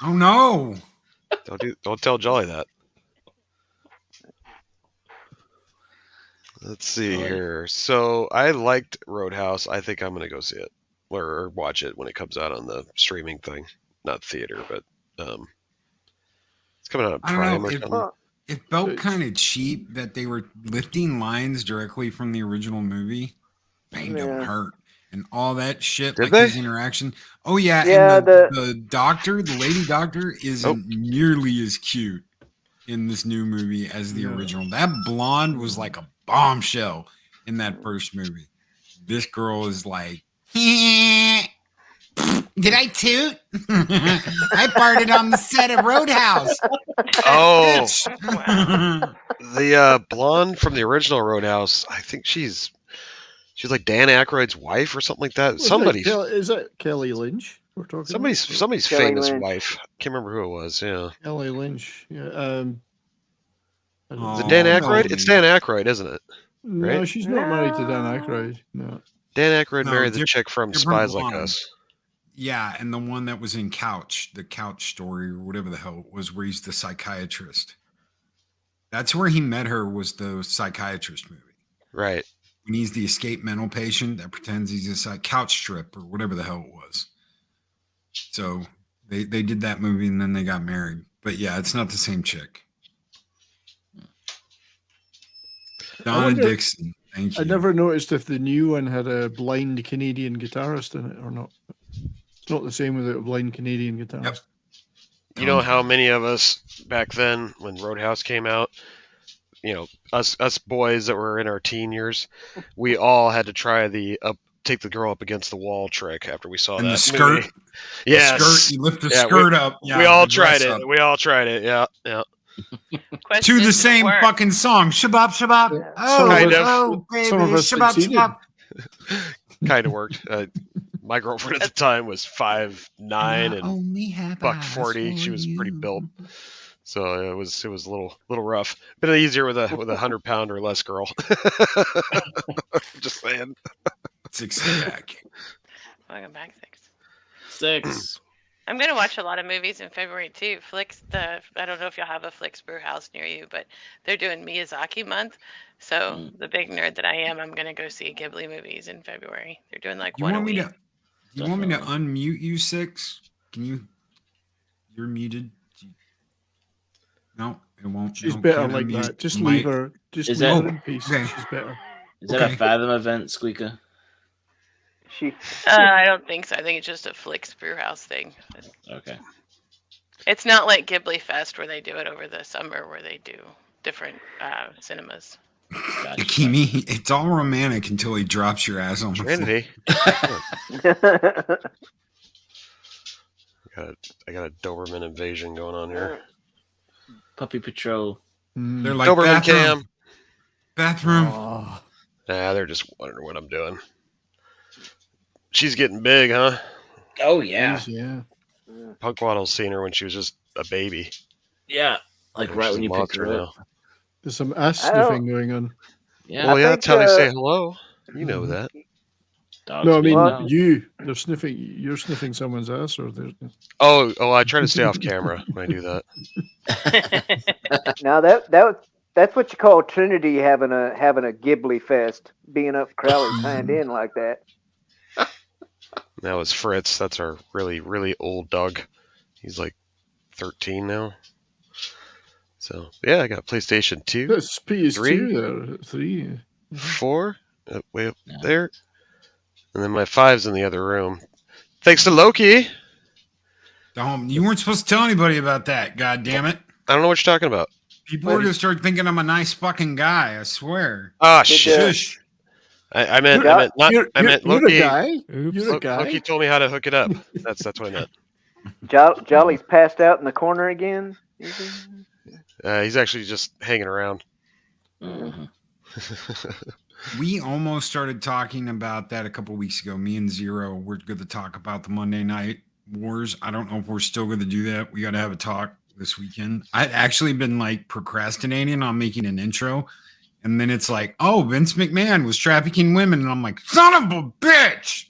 Oh no! Don't tell Jolly that. Let's see here. So I liked Roadhouse. I think I'm gonna go see it or watch it when it comes out on the streaming thing, not theater, but it's coming out on I don't Prime know. or something. It felt kind of cheap that they were lifting lines directly from the original movie. Pain don't hurt. And all that shit, Did like they? his interaction. Oh yeah, Yeah, and the doctor, the lady doctor, isn't nearly as cute in this new movie as the original. That blonde was like a bombshell in that first movie. This girl is like, did I toot? I farted on the set of Roadhouse. Oh, the blonde from the original Roadhouse. I think she's like Dan Aykroyd's wife or something like that. Is it Kelly Lynch? We're talking. Somebody's Kelly famous Lynch. wife. Can't remember who it was. Yeah, Kelly Lynch. Yeah. is it Dan Aykroyd? It's Dan Aykroyd, isn't it? No, Right? she's not married to Dan Aykroyd. No. Dan Aykroyd No, married the chick from different Spies Like blonde. Us. Yeah, and the one that was in the Couch Story, or whatever the hell it was, where he's the psychiatrist. That's where he met her, was the psychiatrist movie. Right. When he's the escaped mental patient that pretends he's a couch strip or whatever the hell it was. So they did that movie and then they got married. But yeah, it's not the same chick. Donna Dixon. Thank you. I never noticed if the new one had a blind Canadian guitarist in it or not. It's not the same without a blind Canadian guitarist. Yep. You know how many of us back then, when Roadhouse came out, you know, us boys that were in our teen years, we all had to try the take the girl up against the wall trick after we saw And that the skirt. movie. Yes. The skirt, you lift the skirt up. Yeah, we all the dress tried it. up. We all tried it. Yeah, yeah. To the same fucking song. Shabab, shabab. Yeah. Oh, Kind of. oh, baby. Some of us Shabab, succeeded. shabab. Kind of worked. My girlfriend at the time was 5'9" and only have $140. eyes She for was pretty you. built, so it was a little rough. Bit easier with a 100-pound or less girl. Just saying. 6-pack. Welcome back, Six. 6. I'm gonna watch a lot of movies in February too. I don't know if y'all have a Flicks Brew House near you, but they're doing Miyazaki month. So the big nerd that I am, I'm gonna go see Ghibli movies in February. They're doing like one a week. You want me to unmute you, Six? Can you? You're muted. No, it won't. She's no, better can't like unmute. that. Just Might- leave her. Just Is leave that- her in peace. Okay. She's better. Is that a Fathom event, Squeaka? I don't think so. I think it's just a Flicks Brew House thing. Okay. It's not like Ghibli Fest where they do it over the summer where they do different cinemas. Gotcha. Akimi, it's all romantic until he drops your ass on the floor. Trinity. I got a Doberman invasion going on here. Puppy Patrol. They're like Doberman cam. Bathroom. Oh, Nah, they're just wondering what I'm doing. She's getting big, huh? Oh, yeah. geez, yeah. Punkwaddle's seen her when she was just a baby. Yeah. Like And right she's when a you picked monster her up. There's some ass I don't- sniffing going on. Yeah. Well, yeah, think, that's how they say hello. You know Mhm. that. Dogs No, I being mean dogs. they're sniffing. You're sniffing someone's ass, or they're. Oh, I try to stay off camera when I do that. Now that's what you call Trinity having a Ghibli fest, being up Crowley's hind end like that. That was Fritz. That's our really, really old dog. He's like 13 now. So, yeah, I got PlayStation 2, That's PS2 Three? there. 3. 4, way up Yeah. there. And then my 5's in the other room. Thanks to Loki. You weren't supposed to tell anybody about that. God damn it! I don't know what you're talking about. People are gonna start thinking I'm a nice fucking guy. I swear. Ah, Did, shit. Shush. I meant You're Loki. a guy. Oops. You're a guy. Loki told me how to hook it up. That's what I meant. Jolly's passed out in the corner again. He's actually just hanging around. Mhm. We almost started talking about that a couple weeks ago. Me and Zero, we're going to talk about the Monday Night Wars. I don't know if we're still going to do that. We got to have a talk this weekend. I'd actually been like procrastinating on making an intro. And then it's like, oh, Vince McMahon was trafficking women. And I'm like, son of a bitch.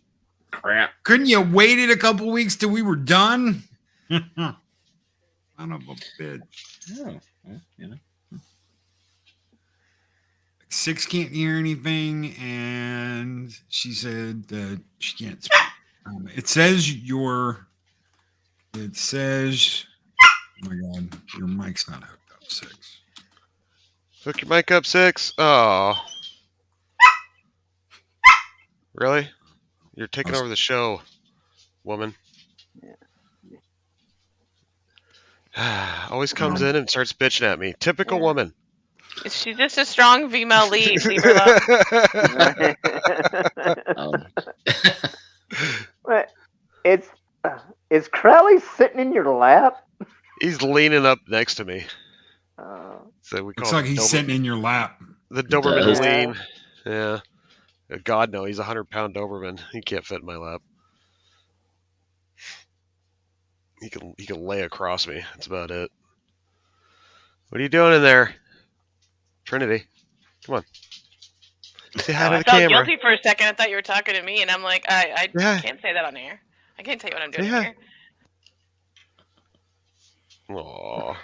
Crap. Couldn't you waited a couple weeks till we were done? Son of a bitch. Oh, you know. Six can't hear anything, and she said that she can't speak. It says oh my god, your mic's not hooked up, Six. Hook your mic up, Six. Oh. Really? You're taking over the show, woman. Always comes in and starts bitching at me. Typical woman. She's just a strong female lead. Leave her alone. What? Is Crowley sitting in your lap? He's leaning up next to me. So we call Looks like he's sitting in your lap. The Doberman lean. Yeah. God no, he's a 100-pound Doberman. He can't fit in my lap. He can lay across me. That's about it. What are you doing in there, Trinity? Come on. Say hi to the camera. I felt guilty for a second. I thought you were talking to me, and I'm like, I can't say that on air. I can't tell you what I'm doing here. Aww.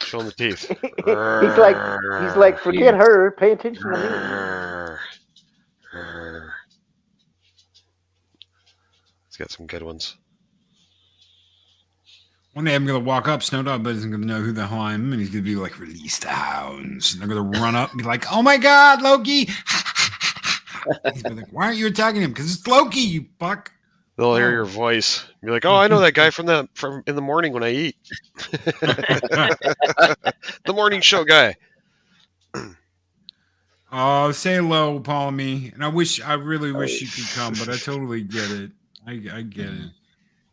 Show him the teeth. he's like, forget her. Pay attention to me. He's got some good ones. One day I'm going to walk up, Sno Dub isn't going to know who the hell I am, and he's going to be like, release the hounds. And they're going to run up and be like, oh my God, Loki. He's like, why aren't you attacking him? Because it's Loki, you fuck. They'll hear your voice. Be like, oh, I know that guy from in the morning when I eat. The morning show guy. Oh, say hello, Palmy. And I really wish you could come, but I totally get it. I get it.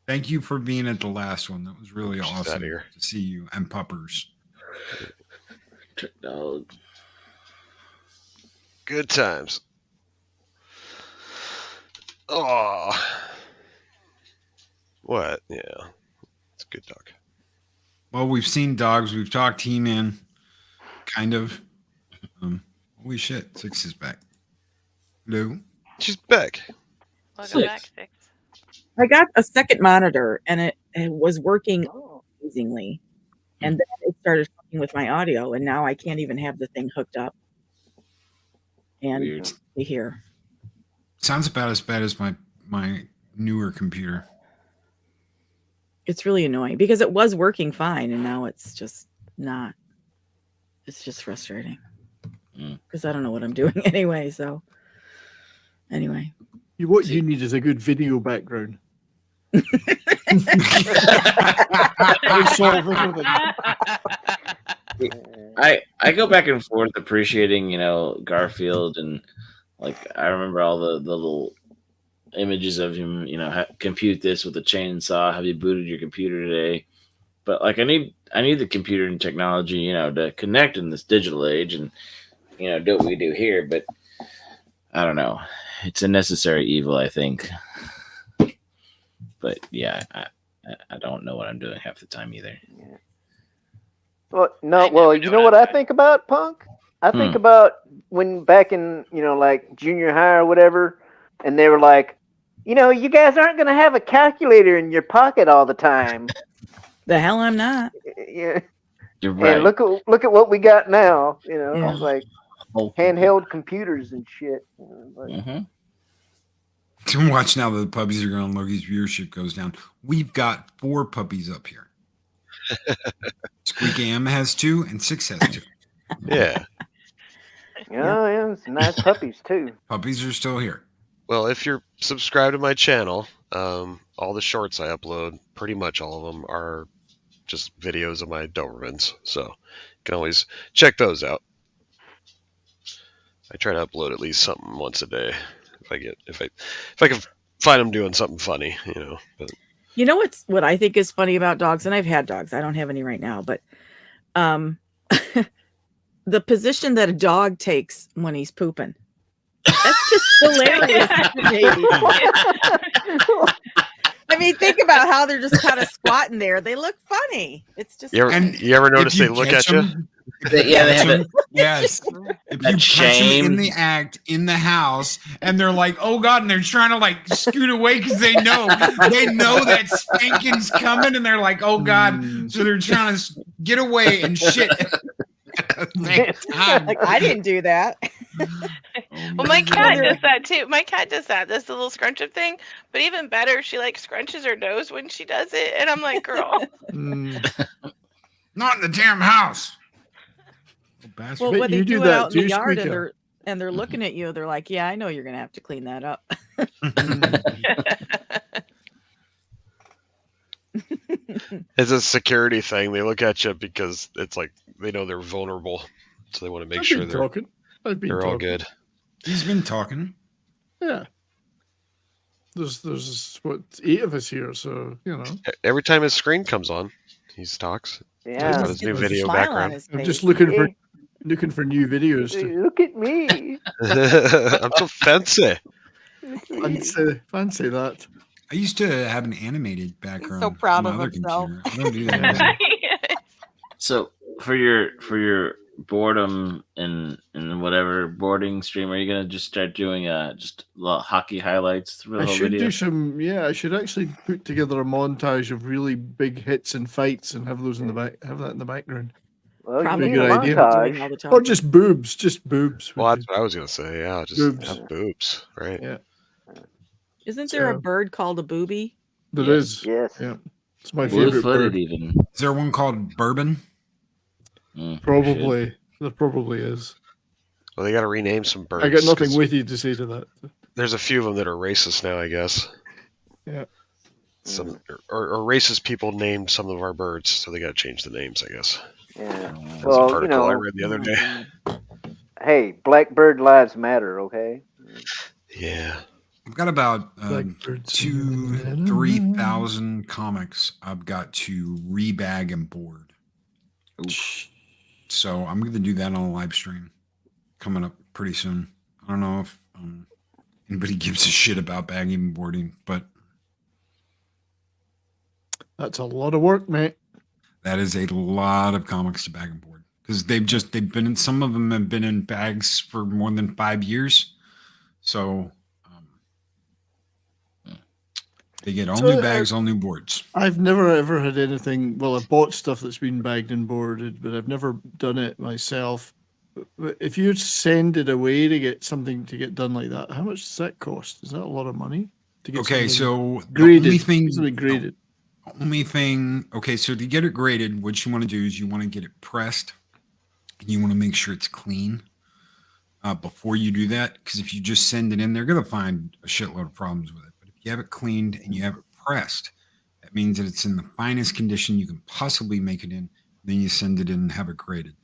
Thank you for being at the last one. That was really awesome to see you and puppers. Dog. Good times. Oh. What? Yeah. It's a good dog. Well, we've seen dogs. We've talked He-Man. Kind of. Holy shit. Six is back. Hello? She's back. Welcome back, Six. I got a second monitor, and it was working amazingly. And then it started fucking with my audio, and now I can't even have the thing hooked up. And be here. Sounds about as bad as my newer computer. It's really annoying because it was working fine, and now it's just not. It's just frustrating because I don't know what I'm doing anyway. So, anyway, what you need is a good video background. I go back and forth appreciating, Garfield, and like I remember all the little images of him, compute this with a chainsaw. Have you booted your computer today? But like I need the computer and technology, to connect in this digital age and do what we do here. But I don't know. It's a necessary evil, I think. But yeah, I don't know what I'm doing half the time either. Yeah. Well, you know what I think about, Punk? I think about when back in, like junior high or whatever, and they were like, you guys aren't going to have a calculator in your pocket all the time. The hell I'm not. Yeah. You're right. And look at what we got now, like handheld computers and shit. Watch now that the puppies are gone, Loki's viewership goes down. We've got 4 puppies up here. Squeaky M has 2 and 6 has 2. Yeah. Yeah, it's nice puppies too. Puppies are still here. Well, if you're subscribed to my channel, all the shorts I upload, pretty much all of them are just videos of my Dobermans. So you can always check those out. I try to upload at least something once a day if I can find them doing something funny, But You know what I think is funny about dogs, and I've had dogs. I don't have any right now, but the position that a dog takes when he's pooping. That's just hilarious to me. I mean, think about how they're just kind of squatting there. They look funny. It's just You ever notice they look at you? Yeah, they have it. Yes. If you catch them in the act in the house, and they're like, "Oh God," and they're trying to like scoot away because they know that spanking's coming, and they're like, "Oh God," so they're trying to get away and shit. Like, I didn't do that. Well, my cat does that too. My cat does that. That's the little scrunch up thing. But even better, she like scrunches her nose when she does it, and I'm like, girl. Not in the damn house. Well, when they do it out in the yard and they're looking at you, they're like, "Yeah, I know you're gonna have to clean that up." It's a security thing. They look at you because it's like they know they're vulnerable, so they want to make sure they're all good. He's been talking. Yeah. There's what 8 of us here, so you know. Every time his screen comes on, he talks. Yeah. Got his new video background. I'm just looking for new videos. Look at me. I'm so fancy. Fancy that. I used to have an animated background. So proud on of my other himself. computer. I don't do that. So for your boredom and whatever boarding stream, are you gonna just start doing just hockey highlights for the whole video? Do some. Yeah, I should actually put together a montage of really big hits and fights and have those in the back. Have that in the background. Well, Probably you need a good idea. montage. Or just boobs. Just boobs. Well, that's what I was gonna say. Yeah, just Boobs. have boobs, right? Yeah. Isn't there a bird called a booby? There is. Yes. Yeah. It's my favorite Blue-footed bird. even. Is there one called Bourbon? Probably. There probably is. Well, they got to rename some birds. I got nothing 'cause witty to say to that. There's a few of them that are racist now, I guess. Yeah. Some or racist people named some of our birds, so they got to change the names, I guess. Yeah. That's Well, an article I read the other day. Hey, Blackbird lives matter, okay? Yeah. I've got about Blackbirds. 2,000-3,000 comics I've got to rebag and board. So I'm going to do that on a live stream coming up pretty soon. I don't know if anybody gives a shit about bagging and boarding, but That's a lot of work, mate. that is a lot of comics to bag and board because they've been in, some of them have been in bags for more than 5 years. So they get all new bags, all new boards. I've never ever had anything. Well, I've bought stuff that's been bagged and boarded, but I've never done it myself. But if you send it away to get something to get done like that, how much does that cost? Is that a lot of money to get? Okay, so graded. the only thing, Graded. Okay, so to get it graded, what you want to do is you want to get it pressed. And you want to make sure it's clean before you do that, because if you just send it in, they're going to find a shitload of problems with it. But if you have it cleaned and you have it pressed, that means that it's in the finest condition you can possibly make it in. Then you send it in and have it graded.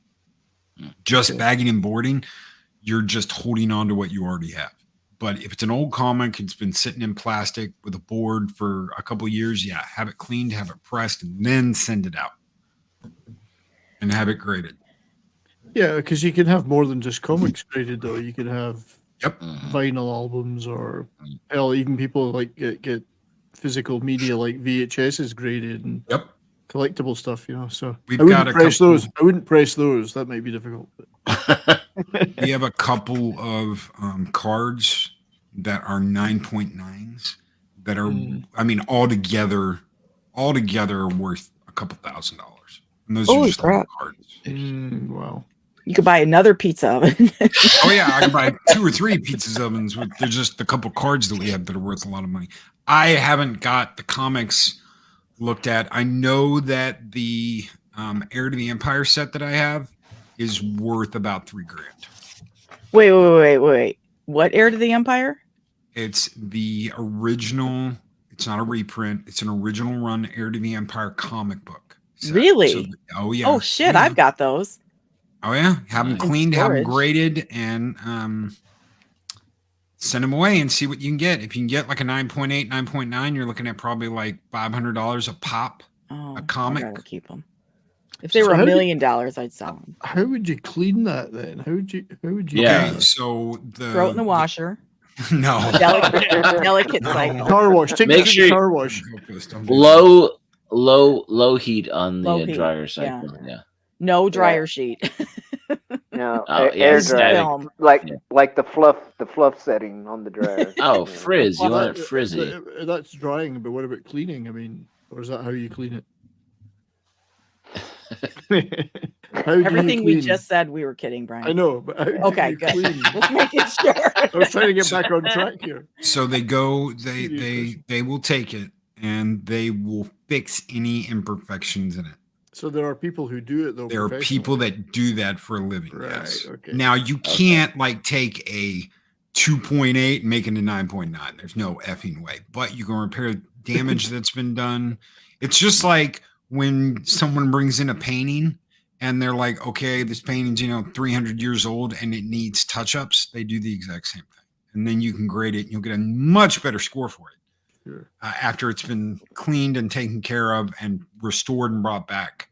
Just bagging and boarding, you're just holding on to what you already have. But if it's an old comic, it's been sitting in plastic with a board for a couple of years, yeah, have it cleaned, have it pressed, and then send it out and have it graded. Yeah, because you can have more than just comics graded, though. You can have Yep. vinyl albums, or hell, even people like get physical media like VHSs graded and Yep. collectible stuff. You know, so We've I wouldn't got a press couple- those. I wouldn't press those. That might be difficult. We have a couple of cards that are 9.9s that are, I mean, altogether are worth a couple $1,000s. And those are Holy just crap. cards. Wow. You could buy another pizza oven. Oh yeah, I can buy 2 or 3 pizzas ovens. There's just a couple cards that we have that are worth a lot of money. I haven't got the comics looked at. I know that the Heir to the Empire set that I have is worth about $3,000. Wait. What Heir to the Empire? It's the original. It's not a reprint. It's an original run Heir to the Empire comic book set. Really? So, oh yeah. Oh shit, Yeah. I've got those. Oh yeah, have them In cleaned, have them storage. graded, and send them away and see what you can get. If you can get like a 9.8, 9.9, you're looking at probably like $500 a pop. Oh, a comic. I'd rather keep them. If they were $1 million, I'd sell them. How would you clean that then? How would you? Yeah. Okay, so throw it in the washer. No. Delicate cycle. Car wash. Take Make it to sure the car wash. Low heat on the Low heat, dryer cycle. Yeah. No dryer sheet. No, Oh, air static. dry, like the fluff setting on the dryer. Oh, frizz! You want it That- frizzy? That's drying, but what about cleaning? I mean, or is that how you clean it? How do you Everything we clean? just said, we were kidding, Brian. I know, but how do Okay, you good. clean? Just making sure. I was trying to get back on track here. So they will take it and they will fix any imperfections in it. So there are people who do it though. There are people that do that for a living. Right, Yes. okay. Now you can't like take a 2.8 and make it a 9.9. There's no effing way. But you can repair damage that's been done. It's just like when someone brings in a painting and they're like, okay, this painting's 300 years old and it needs touch-ups. They do the exact same thing, and then you can grade it. And you'll get a much better score for it. Sure. After it's been cleaned and taken care of and restored and brought back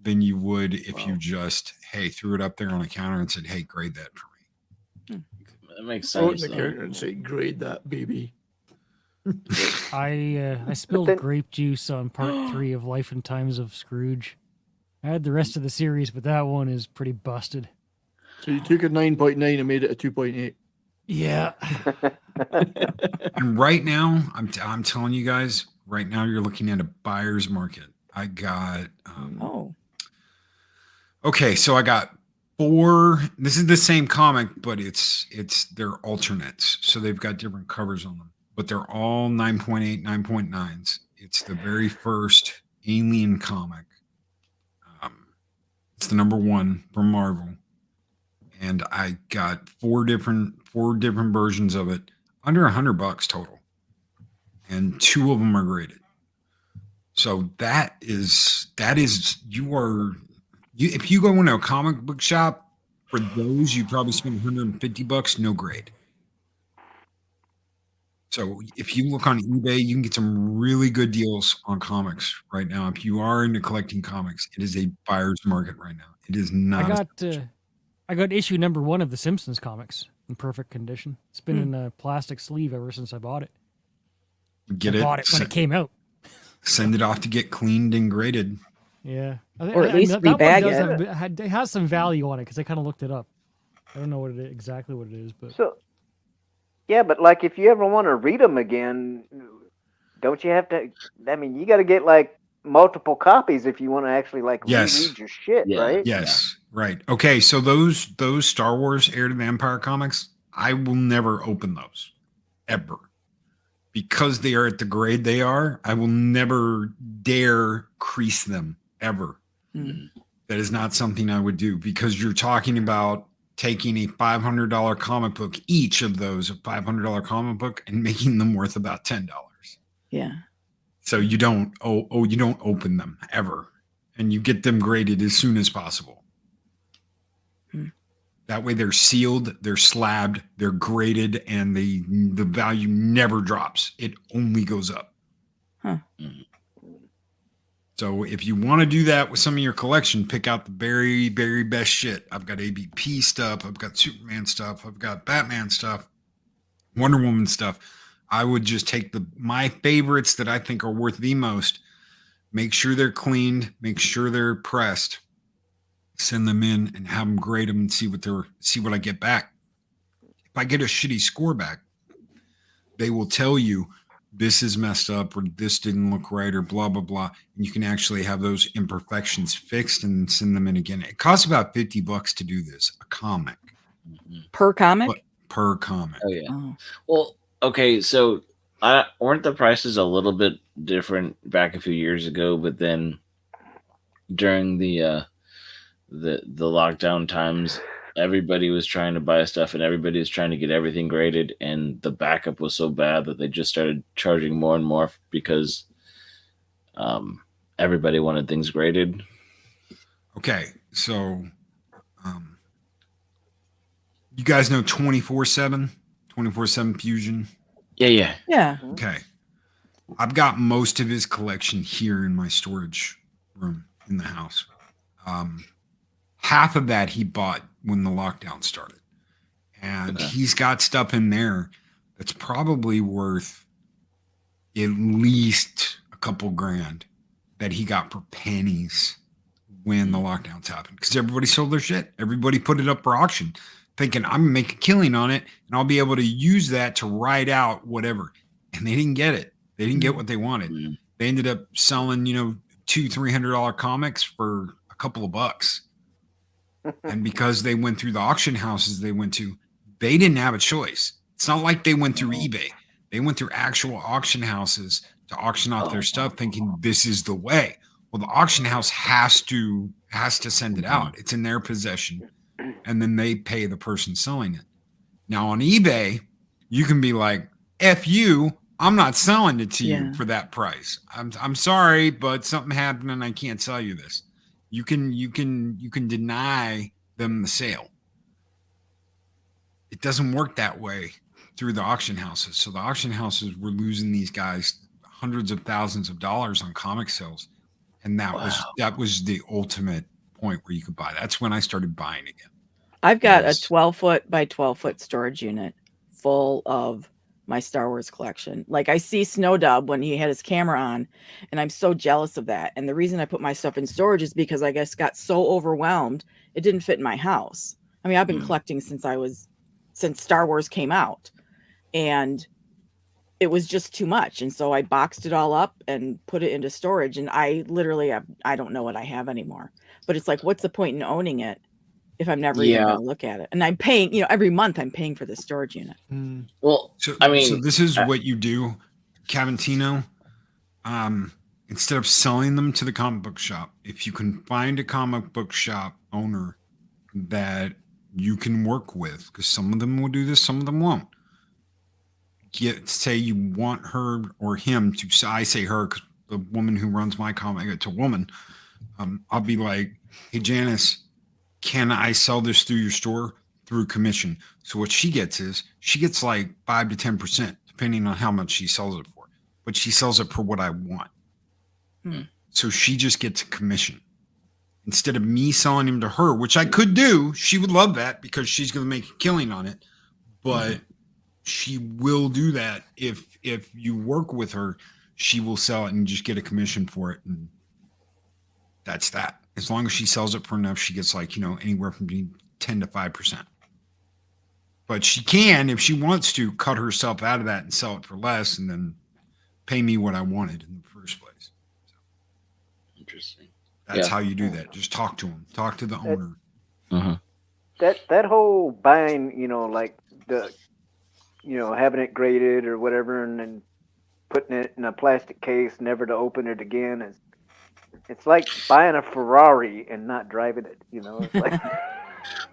than you would if you just, threw it up there on a counter and said, hey, grade that for me. That makes Go in sense. the counter and say, grade that, baby. I spilled grape juice on part 3 of Life and Times of Scrooge. I had the rest of the series, but that one is pretty busted. So you took a 9.9 and made it a 2.8. Yeah. And right now, I'm telling you guys, right now you're looking at a buyer's market. I got okay, so I got 4. This is the same comic, but it's their alternates. So they've got different covers on them, but they're all 9.8, 9.9s. It's the very first Alien comic. It's the #1 from Marvel. And I got 4 different versions of it, under $100 total, and 2 of them are graded. So that is if you go into a comic book shop for those, you probably spend $150, no grade. So if you look on eBay, you can get some really good deals on comics right now. If you are into collecting comics, it is a buyer's market right now. It is not. I got issue #1 of the Simpsons comics in perfect condition. It's been in a plastic sleeve ever since I bought it. Get I it bought it when it came out. Send it off to get cleaned and graded. Yeah. Or at least that one rebag it. It has some value on it because I kind of looked it up. I don't know exactly what it is, but So, yeah, but like if you ever want to read them again, don't you have to? I mean, you got to get like multiple copies if you want to actually like reread your shit, right? Yes, right. Okay, so those Star Wars Heir to the Empire comics, I will never open those ever. Because they are at the grade they are, I will never dare crease them ever. That is not something I would do, because you're talking about taking a $500 comic book, each of those a $500 comic book, and making them worth about $10. Yeah. So you don't you don't open them ever, and you get them graded as soon as possible. That way they're sealed, they're slabbed, they're graded, and the value never drops. It only goes up. Huh. So if you want to do that with some of your collection, pick out the very, very best shit. I've got ABP stuff, I've got Superman stuff, I've got Batman stuff, Wonder Woman stuff. I would just take my favorites that I think are worth the most, make sure they're cleaned, make sure they're pressed, send them in and have them grade them and see what I get back. If I get a shitty score back, they will tell you this is messed up or this didn't look right or blah, blah, blah. And you can actually have those imperfections fixed and send them in again. It costs about $50 to do this, a comic. Per comic? Per comic. Oh, yeah. Oh. Well, okay, so weren't the prices a little bit different back a few years ago, but then during the lockdown times, everybody was trying to buy stuff and everybody was trying to get everything graded, and the backup was so bad that they just started charging more and more because everybody wanted things graded. Okay, so you guys know 24/7? 24/7 Fusion. Yeah. Yeah. Okay. I've got most of his collection here in my storage room in the house. Half of that he bought when the lockdown started. And he's got stuff in there that's probably worth at least a couple grand that he got for pennies when the lockdowns happened. Because everybody sold their shit. Everybody put it up for auction, thinking I'm gonna make a killing on it and I'll be able to use that to ride out whatever. And they didn't get it. They didn't get what they wanted. They ended up selling, $200-$300 comics for a couple of bucks. And because they went through the auction houses they went to, they didn't have a choice. It's not like they went through eBay. They went through actual auction houses to auction off their stuff, thinking this is the way. Well, the auction house has to send it out. It's in their possession, and then they pay the person selling it. Now on eBay, you can be like, "F you, I'm not selling it to you for that price. I'm sorry, but something happened and I can't sell you this." You can deny them the sale. It doesn't work that way through the auction houses. So the auction houses were losing these guys hundreds of thousands of dollars on comic sales. And that was the ultimate point where you could buy. That's when I started buying again. I've got a 12-foot by 12-foot storage unit full of my Star Wars collection. Like, I see Sno Dub when he had his camera on, and I'm so jealous of that. And the reason I put my stuff in storage is because I guess got so overwhelmed it didn't fit in my house. I mean, I've been collecting since Star Wars came out, and it was just too much. And so I boxed it all up and put it into storage. And I literally I don't know what I have anymore. But it's like, what's the point in owning it if I'm never even going to look at it? And I'm paying, every month I'm paying for the storage unit. Well, so I mean, so this is what you do, Cavantino. Instead of selling them to the comic book shop, if you can find a comic book shop owner that you can work with, because some of them will do this, some of them won't. Say you want her or him to, I say her because the woman who runs my comic, it's a woman. I'll be like, "Hey, Janice, can I sell this through your store through commission?" So what she gets is she gets like 5 to 10%, depending on how much she sells it for. But she sells it for what I want. So she just gets a commission. Instead of me selling him to her, which I could do, she would love that because she's going to make a killing on it. But she will do that if you work with her, she will sell it and just get a commission for it. And that's that. As long as she sells it for enough, she gets like, anywhere from 10 to 5%. But she can, if she wants to, cut herself out of that and sell it for less and then pay me what I wanted in the first place. So, interesting. That's how you do that. Just talk to him. Talk to the owner. That whole buying, like the, having it graded or whatever, and then putting it in a plastic case, never to open it again, it's like buying a Ferrari and not driving it. It's like.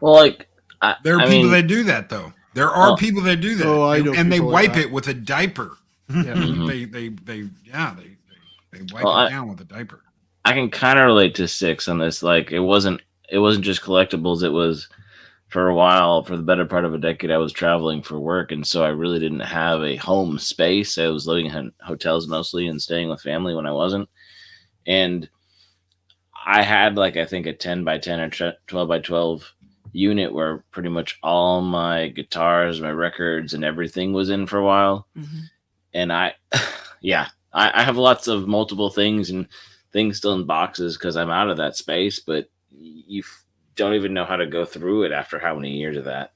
Well, like there are people that do that though. There are people that do that, and they wipe it with a diaper. Yeah. They wipe it down with a diaper. I can kind of relate to Six on this. Like, it wasn't just collectibles. It was, for a while, for the better part of a decade, I was traveling for work, and so I really didn't have a home space. I was living in hotels mostly and staying with family when I wasn't. And I had, like, I think a 10 by 10 or 12 by 12 unit where pretty much all my guitars, my records, and everything was in for a while. And I have lots of multiple things and things still in boxes because I'm out of that space, but you don't even know how to go through it after how many years of that.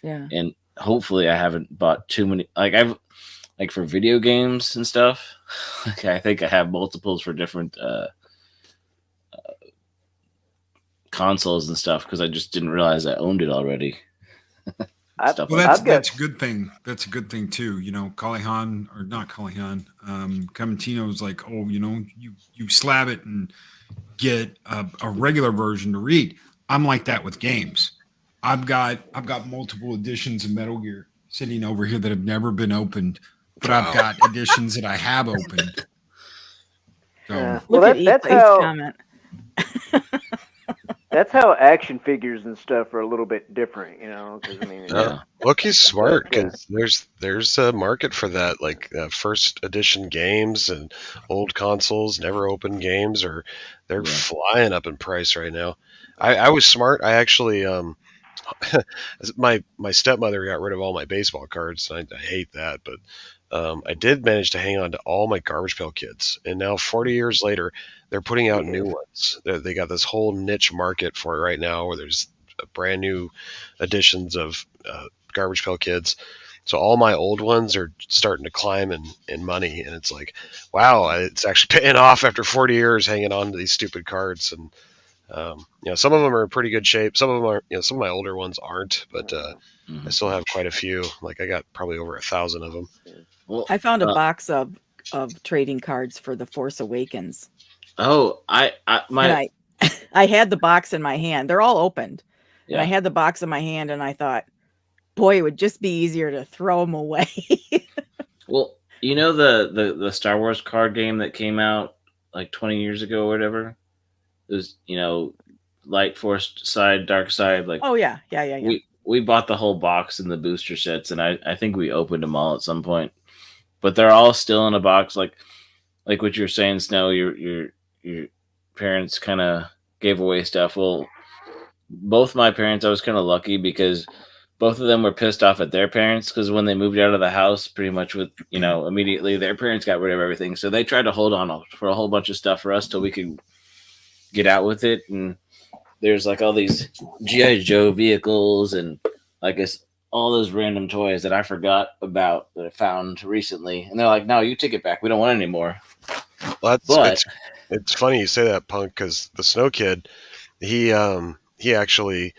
Yeah. And hopefully I haven't bought too many, like for video games and stuff. Like, I think I have multiples for different consoles and stuff because I just didn't realize I owned it already. That's a good thing. That's a good thing too. Camentino's like, you slab it and get a regular version to read. I'm like that with games. I've got multiple editions of Metal Gear sitting over here that have never been opened, but I've got editions that I have opened. So, Well, that's how. Comment. That's how action figures and stuff are a little bit different, you know. Because I mean, Yeah. Loki's smart But, because there's a market for that, like first edition games and old consoles, never opened games, or they're Yeah. flying up in price right now. I was smart. I actually my stepmother got rid of all my baseball cards. I hate that, but I did manage to hang on to all my Garbage Pail Kids, and now 40 years later, they're putting out new ones. They got this whole niche market for it right now, where there's brand new editions of Garbage Pail Kids. So all my old ones are starting to climb in money, and it's like, wow, it's actually paying off after 40 years hanging on to these stupid cards. And some of them are in pretty good shape. Some of them are, some of my older ones aren't, but I still have quite a few. Like I got probably over 1,000 of them. Well, I found a box of trading cards for The Force Awakens. Oh, and I had the box in my hand. They're all opened. Yeah. And I had the box in my hand, and I thought, boy, it would just be easier to throw them away. Well, you know the Star Wars card game that came out like 20 years ago or whatever? It was, light force side, dark side. Like, oh, yeah. We bought the whole box and the booster sets, and I think we opened them all at some point. But they're all still in a box. Like what you're saying, Snow, your parents kind of gave away stuff. Well, both my parents, I was kind of lucky because both of them were pissed off at their parents because when they moved out of the house, pretty much with, immediately their parents got rid of everything. So they tried to hold on for a whole bunch of stuff for us till we could get out with it. And there's like all these G.I. Joe vehicles and I guess all those random toys that I forgot about that I found recently. And they're like, no, you take it back. We don't want it anymore. Well, it's funny you say that, Punk, because the Snow Kid, he actually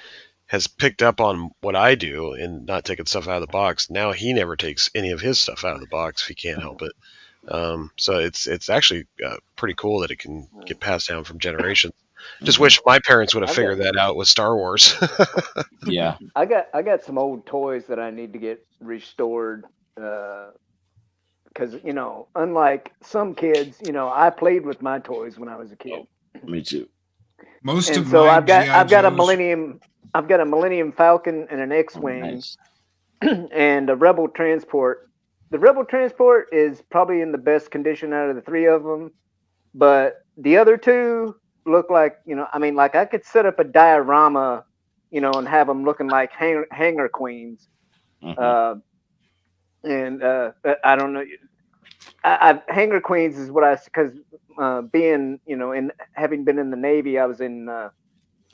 has picked up on what I do in not taking stuff out of the box. Now he never takes any of his stuff out of the box if he can't help it. So it's actually pretty cool that it can get passed down from generations. Just wish my parents would have figured that out with Star Wars. Yeah. I got some old toys that I need to get restored. Because unlike some kids, I played with my toys when I was a kid. Oh, me too. I've got a Millennium Falcon and an X-wing, nice. and a Rebel Transport. The Rebel Transport is probably in the best condition out of the three of them, but the other two look like like I could set up a diorama, and have them looking like hanger queens. Mm-hmm. I don't know. Hanger queens is what because being in having been in the Navy, I was in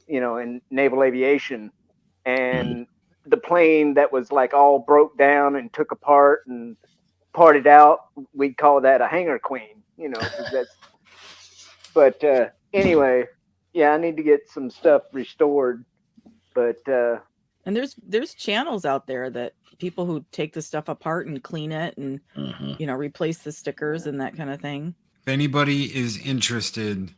in naval aviation, and the plane that was like all broke down and took apart and parted out, we'd call that a hanger queen. But anyway, yeah, I need to get some stuff restored. But and there's channels out there that people who take the stuff apart and clean it and replace the stickers and that kind of thing. If anybody is interested,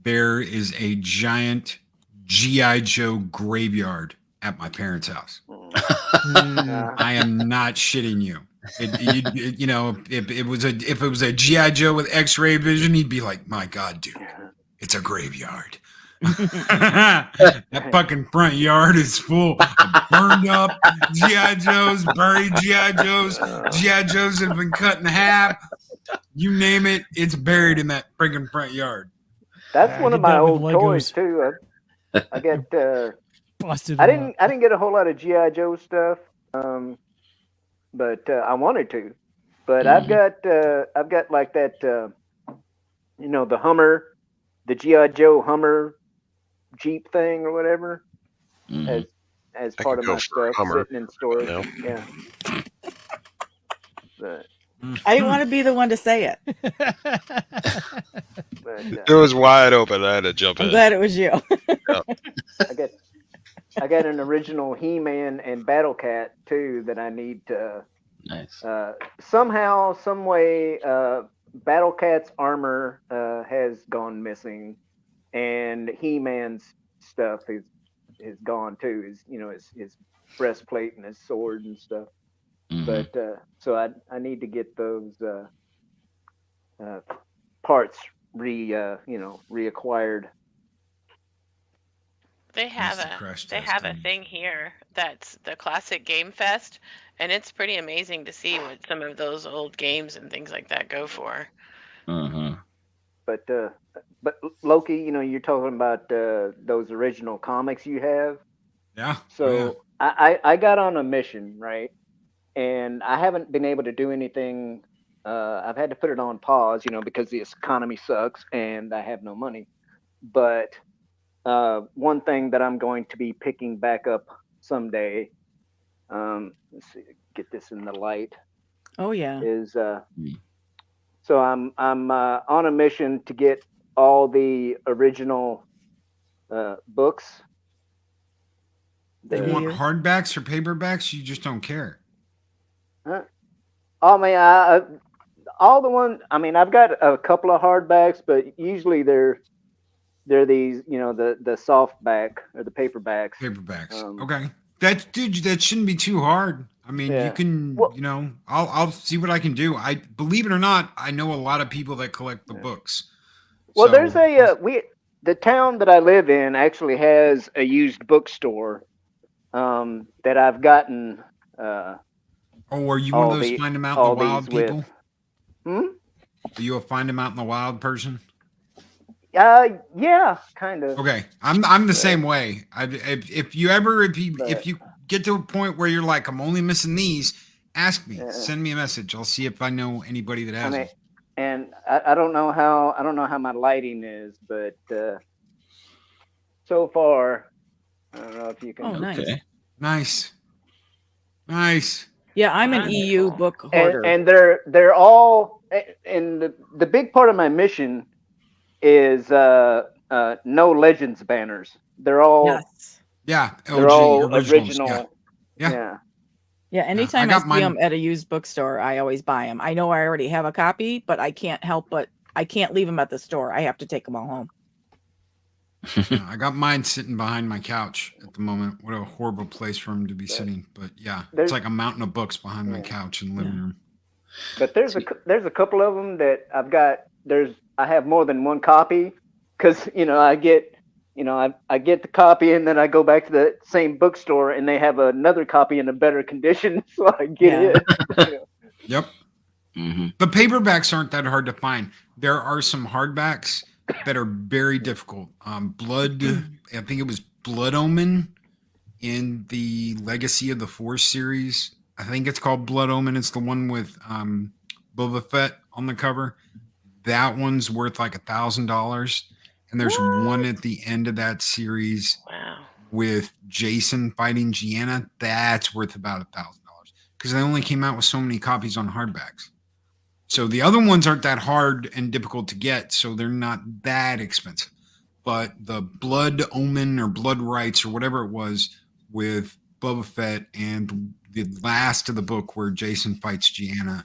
there is a giant G.I. Joe graveyard at my parents' house. I am not shitting you. If it was a G.I. Joe with X-ray vision, he'd be like, "My God, dude, it's a graveyard." That fucking front yard is full of burned up G.I. Joes, buried G.I. Joes, G.I. Joes that have been cut in half. You name it, it's buried in that freaking front yard. That's one of my old toys too. I get busted. I didn't get a whole lot of G.I. Joe stuff, but I wanted to. But I've got like that, the Hummer, the G.I. Joe Hummer Jeep thing or whatever, as part of my stuff sitting in storage. No. Yeah. But, I didn't want to be the one to say it. But, it was wide open. I had to jump in. I'm glad it was you. I got an original He-Man and Battle Cat too that I need to. Nice. Somehow, some way, Battle Cat's armor has gone missing, and He-Man's stuff is gone too. His breastplate and his sword and stuff. Mm-hmm. But so I need to get those parts reacquired. They have the crash they test have a comes. thing here that's the Classic Game Fest, and it's pretty amazing to see what some of those old games and things like that go for. Uh-huh. But Loki, you're talking about those original comics you have. Yeah. So I got on a mission, right? And I haven't been able to do anything. I've had to put it on pause, because the economy sucks and I have no money. But one thing that I'm going to be picking back up someday, let's see, get this in the light, Oh yeah. is Hmm. so I'm on a mission to get all the original books. You That want you- hardbacks or paperbacks? You just don't care. Oh man, all the ones. I mean, I've got a couple of hardbacks, but usually they're these, the softback or the paperbacks. Paperbacks. Um, Okay. That shouldn't be too hard. I mean, you Yeah. can, Well- I'll see what I can do. I believe it or not, I know a lot of people that collect the books. Well, So, there's the town that I live in actually has a used bookstore that I've gotten. Oh, are you one of all those the- find them out in the all wild these with- people? Are you a find them out in the wild person? Yeah, kind of. Okay, I'm the same way. If you get to a point where you're like, I'm only missing these, ask me, Yeah. send me a message. I'll see if I know anybody that I has mean, them. and I don't know how my lighting is, but so far, I don't know if you can. Oh, nice. Okay. Nice. Yeah, I'm an Wonderful. EU book hoarder. And they're all, and the big part of my mission is no legends banners. They're all Yes. Yeah, they're LG all originals. original. Yeah. Yeah. Yeah, anytime got I see mine- them at a used bookstore, I always buy them. I know I already have a copy, but I can't leave them at the store. I have to take them all home. Yeah, I got mine sitting behind my couch at the moment. What a horrible place for him to be sitting. But yeah, There's- it's like a mountain of books behind my Yeah. couch in the living room. But there's a couple of them that I've got. I have more than one copy because I get I get the copy and then I go back to the same bookstore and they have another copy in a better condition, so I get it. Yep. Mm-hmm. The paperbacks aren't that hard to find. There are some hardbacks that are very difficult. Blood, I think it was Blood Omen in the Legacy of the Force series. I think it's called Blood Omen. It's the one with Boba Fett on the cover. That one's worth like $1,000. And there's one at the end of that series Wow. with Jason fighting Gianna. That's worth about $1,000 because they only came out with so many copies on hardbacks. So the other ones aren't that hard and difficult to get, so they're not that expensive. But the Blood Omen or Blood Rights or whatever it was with Boba Fett and the last of the book where Jason fights Gianna,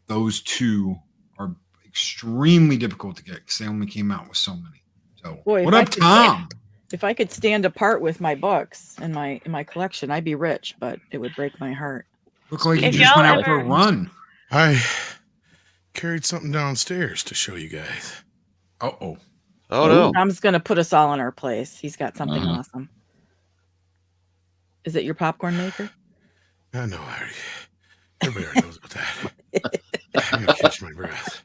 those two are extremely difficult to get because they only came out with so many. So Boy, what if I up, could- Tom? If I could stand apart with my books in my collection, I'd be rich, but it would break my heart. Look like you If just y'all went out for a ever- run. I carried something downstairs to show you guys. Uh-oh. Oh no. Tom's gonna put us all in our place. He's got something Uh-huh. awesome. Is it your popcorn maker? I know, Larry. Everybody already knows about that. I'm gonna catch my breath.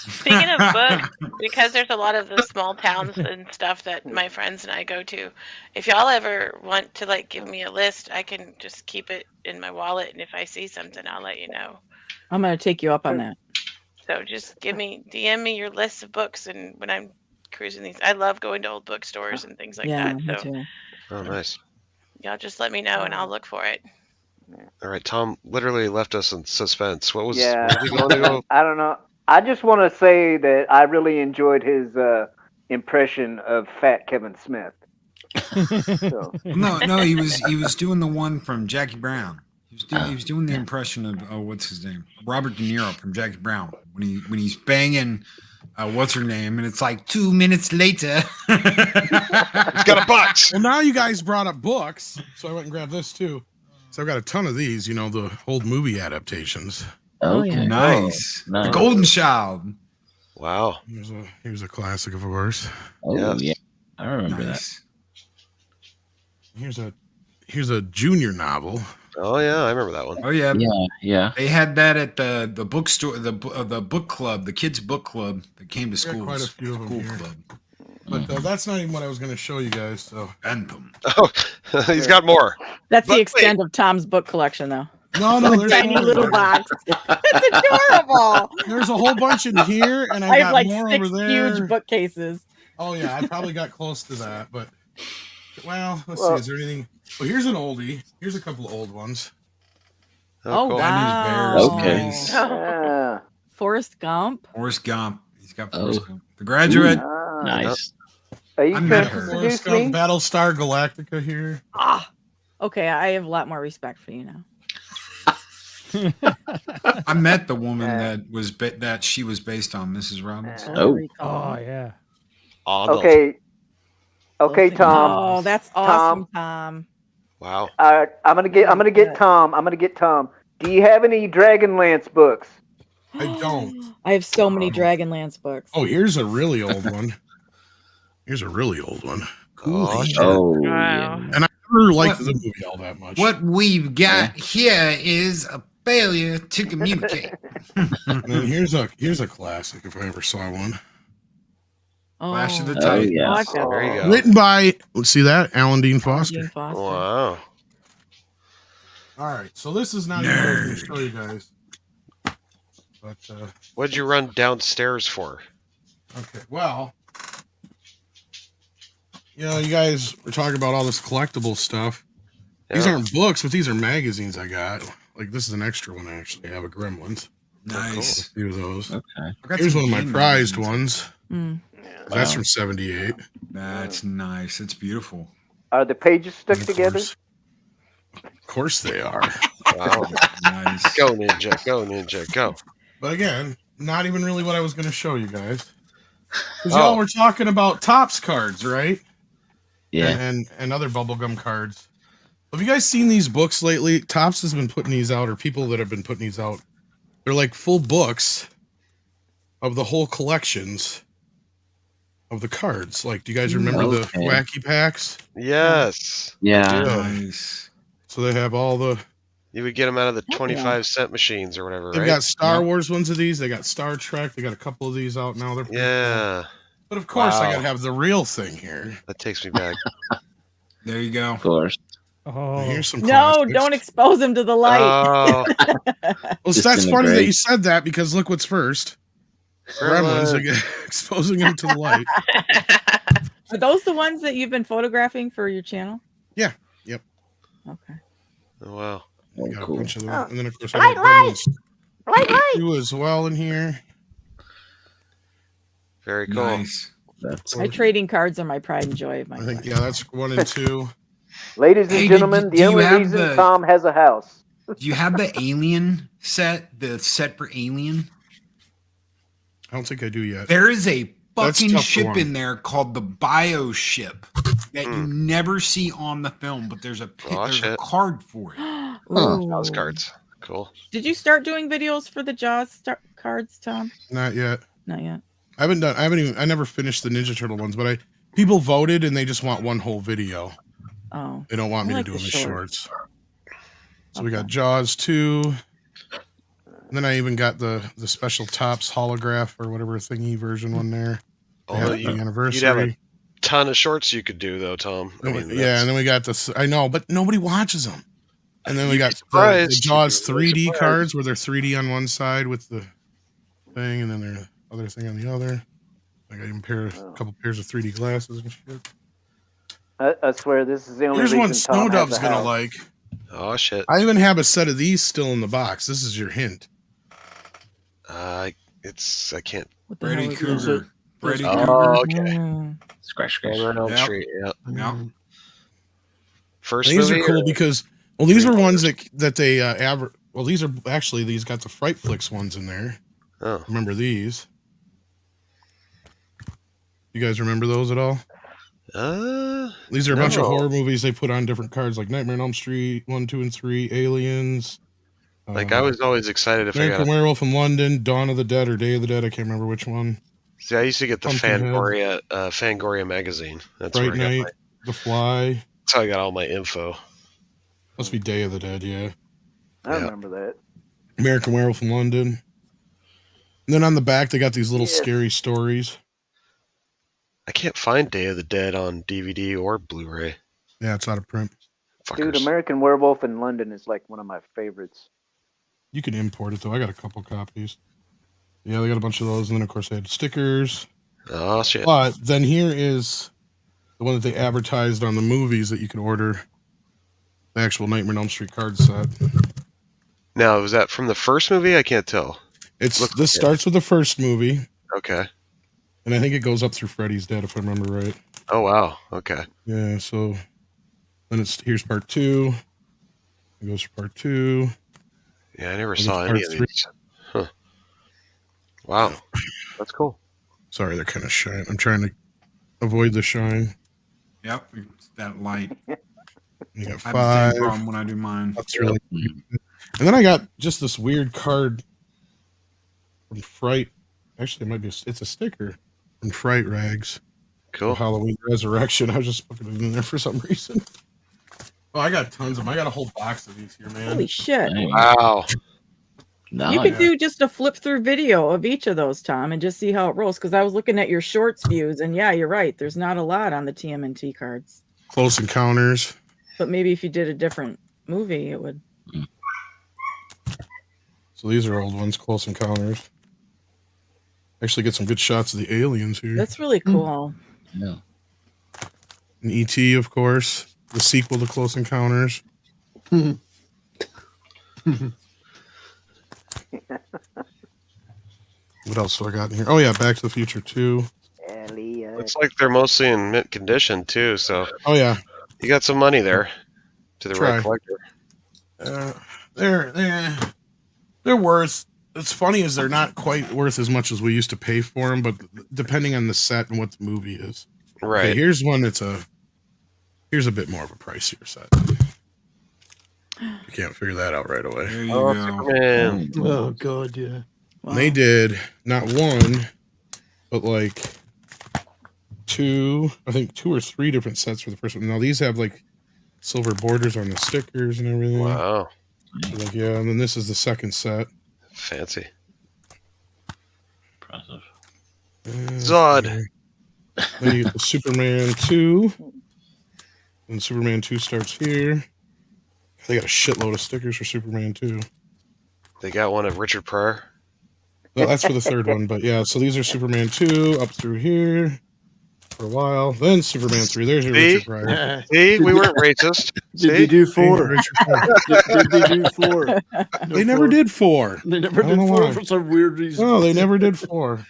Speaking of books, because there's a lot of the small towns and stuff that my friends and I go to, if y'all ever want to like give me a list, I can just keep it in my wallet, and if I see something, I'll let you know. I'm gonna take you up on that. So just DM me your list of books, and when I'm cruising these, I love going to old bookstores and things like Yeah, that. me So too. Oh, nice. y'all just let me know, and I'll look for it. All right, Tom literally left us in suspense. What was? Yeah. What was he going to go? I don't know. I just want to say that I really enjoyed his impression of Fat Kevin Smith. So, No, he was doing the one from Jackie Brown. He was doing the impression of what's his name, Robert De Niro from Jackie Brown when he's banging what's her name, and it's like 2 minutes later. He's got a box. Well, now you guys brought up books, so I went and grabbed this too. So I've got a ton of these, the old movie adaptations. Okay. Nice. Nice. Golden Child. Wow. Here's a classic, of course. Oh, Yes. yeah. I remember that. Nice. Here's a junior novel. Oh yeah, I remember that one. Oh yeah. Yeah. They had that at the bookstore, the book club, the kids book club that came to We got school. quite a few of them School here. club. But that's not even what I was going to show you guys. So Phantom. Oh, he's got more. That's But the extent of Tom's book collection, though. no, The there's tiny more. little box. It's adorable. There's a whole bunch in here, and I I have got like more 6 over there. huge bookcases. Oh yeah, I probably got close to that, but well, let's Well- see. Is there anything? Well, here's an oldie. Here's a couple of old ones. Oh, cool. wow. Okay. Nice. Yeah. Forrest Gump. Forrest Gump. He's got Oh. Forrest Gump. The Graduate. Ah. Nice. Are you I trying met to her. seduce Forrest me? Gump, Battlestar Galactica here. Ah. Okay, I have a lot more respect for you now. I met the woman Yeah. that she was based on, Mrs. Robinson. I Oh. recall. Oh yeah. Arnold. Okay. Okay, Tom. Oh, that's awesome, Tom. Wow. I'm gonna get Tom. I'm gonna get Tom. Do you have any Dragonlance books? I don't. I have so many Dragonlance books. Oh, here's a really old one. Here's a really old one. Oh, shit. Oh, Wow. yeah. And I never liked What- the movie all that much. What we've got here is a failure to communicate. And then here's a classic if I ever saw one. Oh, Flash of the Oh, Titan. yeah. I like that. There you go. Written by, let's see that, Alan Dean Foster. Jane Foster. Wow. All right, so this is not even what I was going to show you guys. But What'd you run downstairs for? okay, well, you know, you guys were talking about all this collectible stuff. These Yeah. aren't books, but these are magazines I got. Like this is an extra one I actually have, a Gremlins. Nice. A few of those. Okay. I got Here's some one of my game prized magazines. ones. Mm. That's Wow. from '78. That's nice. It's beautiful. Are the pages stuck Of together? course. Of course they are. Wow. Nice. Go ninja, go ninja, go. But again, not even really what I was going to show you guys. Because Oh. y'all were talking about Topps cards, right? Yeah. And other bubblegum cards. Have you guys seen these books lately? Topps has been putting these out, or people that have been putting these out. They're like full books of the whole collections of the cards. Like, do you guys remember Okay. the wacky packs? Yes. Yeah. Nice. So they have all the. You would get them out of the Yeah. 25-cent machines or whatever, They've right? got Star Yep. Wars ones of these. They got Star Trek. They got a couple of these out now. They're pretty cool. Yeah. But of course, I Wow. gotta have the real thing here. That takes me back. There you go. Of course. Oh. Here's some. No, classics. don't expose him to the light. Oh, Well, Just that's in the funny that grate. you said that because look what's first. Gremlins, again, exposing them to the light. Are those the ones that you've been photographing for your channel? Yeah, yep. Okay. oh, wow. We got cool. a bunch of them, Oh. and then of course I Light, got light! Gremlins Light, 2 as well in here. Very cool. Nice. That's My trading cards are my pride and joy of my I think collection. that's 1 and 2. Ladies and Hey, gentlemen, do the you only have reason the- Tom has a house. Do you have the Alien set? The set for Alien? I don't think I do yet. There is a That's fucking tough to ship learn. in there called the Bio Ship that you never see on the film, but there's a Oh, there's a shit. card for it. Ooh. House cards. Cool. Did you start doing videos for the Jaws cards, Tom? Not yet. Not yet. I never finished the Ninja Turtle ones, but people voted and they just want one whole video. Oh. They don't want me I like to do the them as shorts. shorts. So we got Jaws 2. And then I even got the special Topps holograph or whatever thingy version one there. They Although had the you'd have anniversary. a ton of shorts you could do, though, Tom. I mean, Yeah, and then we got this. I know, but nobody watches them. And then we You'd be got the surprised. Jaws You'd be really 3D surprised. cards where they're 3D on one side with the thing, and then the other thing on the other. I got even a couple pairs of 3D glasses and shit. I swear this is the only Here's reason one Tom Snow has Dub's a gonna house. like. Oh, shit. I even have a set of these still in the box. This is your hint. I can't. What the hell Freddy is Krueger. Freddy Oh, Krueger. okay. Mm. scratch, scratch. Nightmare on Elm Yep. Street. Yeah. Yeah. First These movie. are cool or- because these were ones that they these are actually these got the Fright Flicks ones in there. Oh, Remember these? You guys remember those at all? These are a bunch of No. horror movies they put on different cards, like Nightmare on Elm Street 1, 2, and 3, Aliens. like I was always excited if I got American a Werewolf in London, Dawn of the Dead or Day of the Dead. I can't remember which one. See, I used to get the Pumpkinhead. Fangoria magazine. That's Fright where I got Night, The Fly. that's how I got all my info. Must be Day of the Dead, yeah. I remember that. American Werewolf in London. And then on the back, they got these little Yes. scary stories. I can't find Day of the Dead on DVD or Blu-ray. Yeah, it's out of print. Dude, Fuckers. American Werewolf in London is like one of my favorites. You can import it, though. I got a couple copies. Yeah, they got a bunch of those. And then, of course, they had stickers. Oh, shit. But then here is the one that they advertised on the movies that you can order. The actual Nightmare on Elm Street card set. Now, was that from the first movie? I can't tell. This starts with the first movie. Okay. And I think it goes up through Freddy's Dead, if I remember right. Oh, wow. Okay. Yeah, so then here's part 2. It goes for part 2. Yeah, I never And saw it's any part of 3. these. Huh. Wow. That's cool. Sorry, they're kind of shine. I'm trying to avoid the shine. Yep, it's that light. You got I have the 5. same problem when I do mine. That's really. And then I got just this weird card from Fright. Actually, it might be. It's a sticker from Fright Rags. Cool. Halloween Resurrection. I was just putting it in there for some reason. Oh, I got tons of them. I got a whole box of these here, man. Holy shit. Wow. You could do just a flip through video of each of those, Tom, and just see how it rolls. Because I was looking at your shorts views, and yeah, you're right. There's not a lot on the TMNT cards. Close Encounters. But maybe if you did a different movie, it would. So these are old ones. Close Encounters. Actually, get some good shots of the aliens here. That's really cool. Yeah. And E.T., of course. The sequel to Close Encounters. What else do I got in here? Oh, yeah, Back to the Future 2. Elliot. Looks like they're mostly in mint condition, too, so Oh, yeah. you got some money there to the Try. right collector. They're worth. It's funny is they're not quite worth as much as we used to pay for them, but depending on the set and what the movie is. Right. Okay, here's a bit more of a pricier set. You can't figure that out right away. There you Oh, go. Superman. Oh God, yeah. And they did not one, but like 2 or 3 different sets for the first one. Now these have like silver borders on the stickers and everything. Wow. So, like, yeah, and then this is the second set. Fancy. Impressive. Zod. Then you get the Superman 2. And Superman 2 starts here. They got a shitload of stickers for Superman 2. They got one of Richard Pryor. No, that's for the third one, but yeah, so these are Superman 2 up through here for a while. Then Superman 3. There's your See? Richard Pryor. See, we weren't racist. Did they See? do 4? Richard Pryor. Did they do 4? No, They never 4. did 4. They never I did don't know 4 why. for some weird reason. No, they never did 4.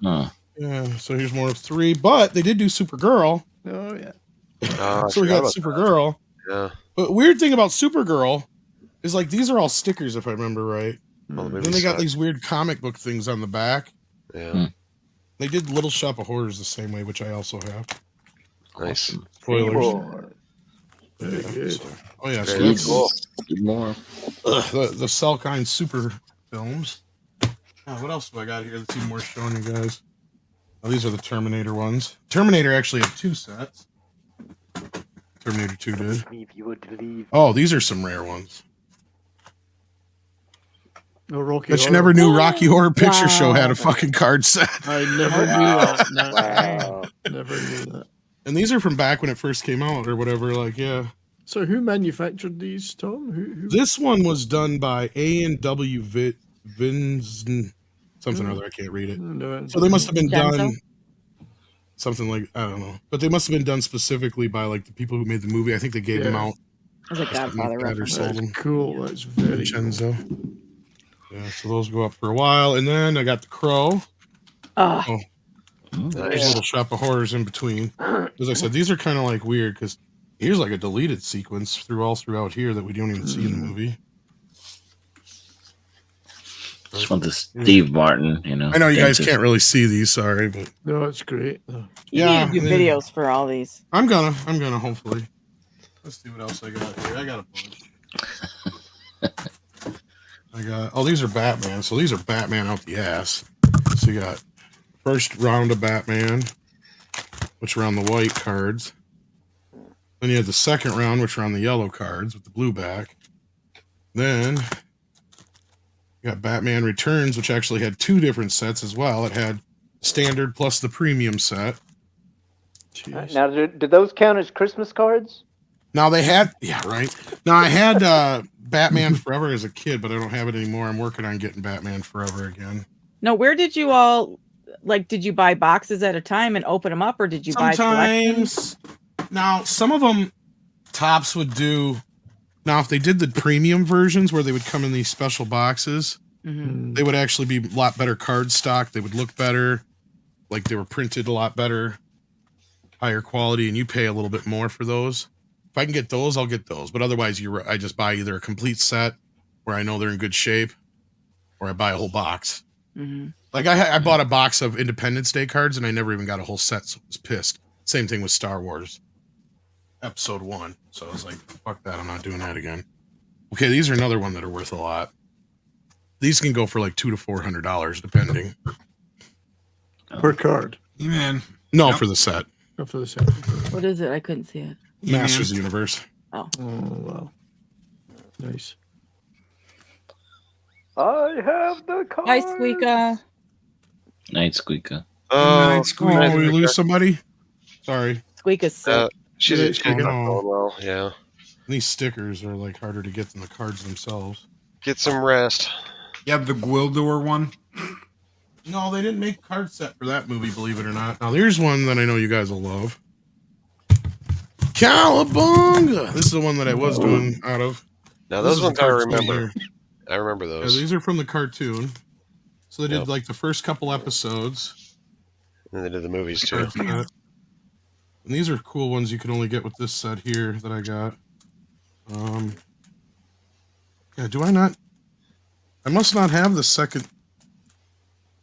Huh. Yeah, so here's more of 3. But they did do Supergirl. Oh yeah. Oh, I So we forgot got about Supergirl. that. Yeah. But weird thing about Supergirl is like these are all stickers, if I remember right. Well, the Then movie they got sucked. these weird comic book things on the back. Yeah. They did Little Shop of Horrors the same way, which I also have. Nice. Spoilers. Boy. Very Yeah, good. so- oh yeah, so Very that's cool. More. the Selkine Super films. What else do I got here? Let's see more showing you guys. Oh, these are the Terminator ones. Terminator actually had 2 sets. Terminator 2 did. If you would believe. Oh, these are some rare ones. No Rocky. Bet you Horror. never knew Rocky Horror Picture Show had Wow. a fucking card set. I never knew that. No, Wow. never knew that. And these are from back when it first came out or whatever. Like, yeah. So who manufactured these, Tom? Who? This one was done by A&W Vins something or other. I can't read it. No, So they must have been Denso? done something like, I don't know. But they must have been done specifically by like the people who made the movie. I think they gave them Yeah. out. As a Godfather That or reference. sold That's them. cool. That's very cool. Vincenzo. Yeah, so those go up for a while. And then I got the Crow. Oh, There's a Nice. little Shop of Horrors in between. As I said, these are kind of like weird because here's like a deleted sequence throughout here that we don't even see in the movie. Just want the Steve Martin, you know. I know you guys dentist. can't really see these, sorry, but No, it's great. you yeah, need to do videos for all these. I'm gonna hopefully. Let's see what else I got here. I got a bunch. These are Batman. So these are Batman out the ass. So you got first round of Batman, which were on the white cards. Then you had the second round, which were on the yellow cards with the blue back. Then you got Batman Returns, which actually had 2 different sets as well. It had standard plus the premium set. Jeez. Now, do those count as Christmas cards? Now they had, yeah, right. Now I had Batman Forever as a kid, but I don't have it anymore. I'm working on getting Batman Forever again. No, where did you all like? Did you buy boxes at a time and open them up, or did you buy collections? Now some of them Tops would do. Now if they did the premium versions where they would come in these special boxes, Mhm. they would actually be a lot better card stock. They would look better, like they were printed a lot better, higher quality, and you pay a little bit more for those. If I can get those, I'll get those. But otherwise, I just buy either a complete set where I know they're in good shape, or I buy a whole box. Mhm. Like I bought a box of Independence Day cards, and I never even got a whole set, so I was pissed. Same thing with Star Wars Episode 1. So I was like, fuck that, I'm not doing that again. Okay, these are another one that are worth a lot. These can go for like $200 to $400, depending. Per card. E-Man. No, Yep. for the set. Not for the set. What is it? I couldn't see it. Masters of the Universe. Oh, wow. Nice. I have the card. Hi, Squeaka. Night Squeaka. Oh, we lose somebody? Sorry. Squeaka's sick. She's Oh, not no. going well. Yeah. These stickers are like harder to get than the cards themselves. Get some rest. You have the Gwildor one? No, they didn't make a card set for that movie, believe it or not. Now, here's one that I know you guys will love. Cowabunga! This is the one that I was doing out of. Now This those is the ones I card set remember. here. I remember Yeah, those. these are from the cartoon. So they did Yep. like the first couple episodes. And they did the movies too. Card set. And these are cool ones you can only get with this set here that I got. Yeah, do I not? I must not have the second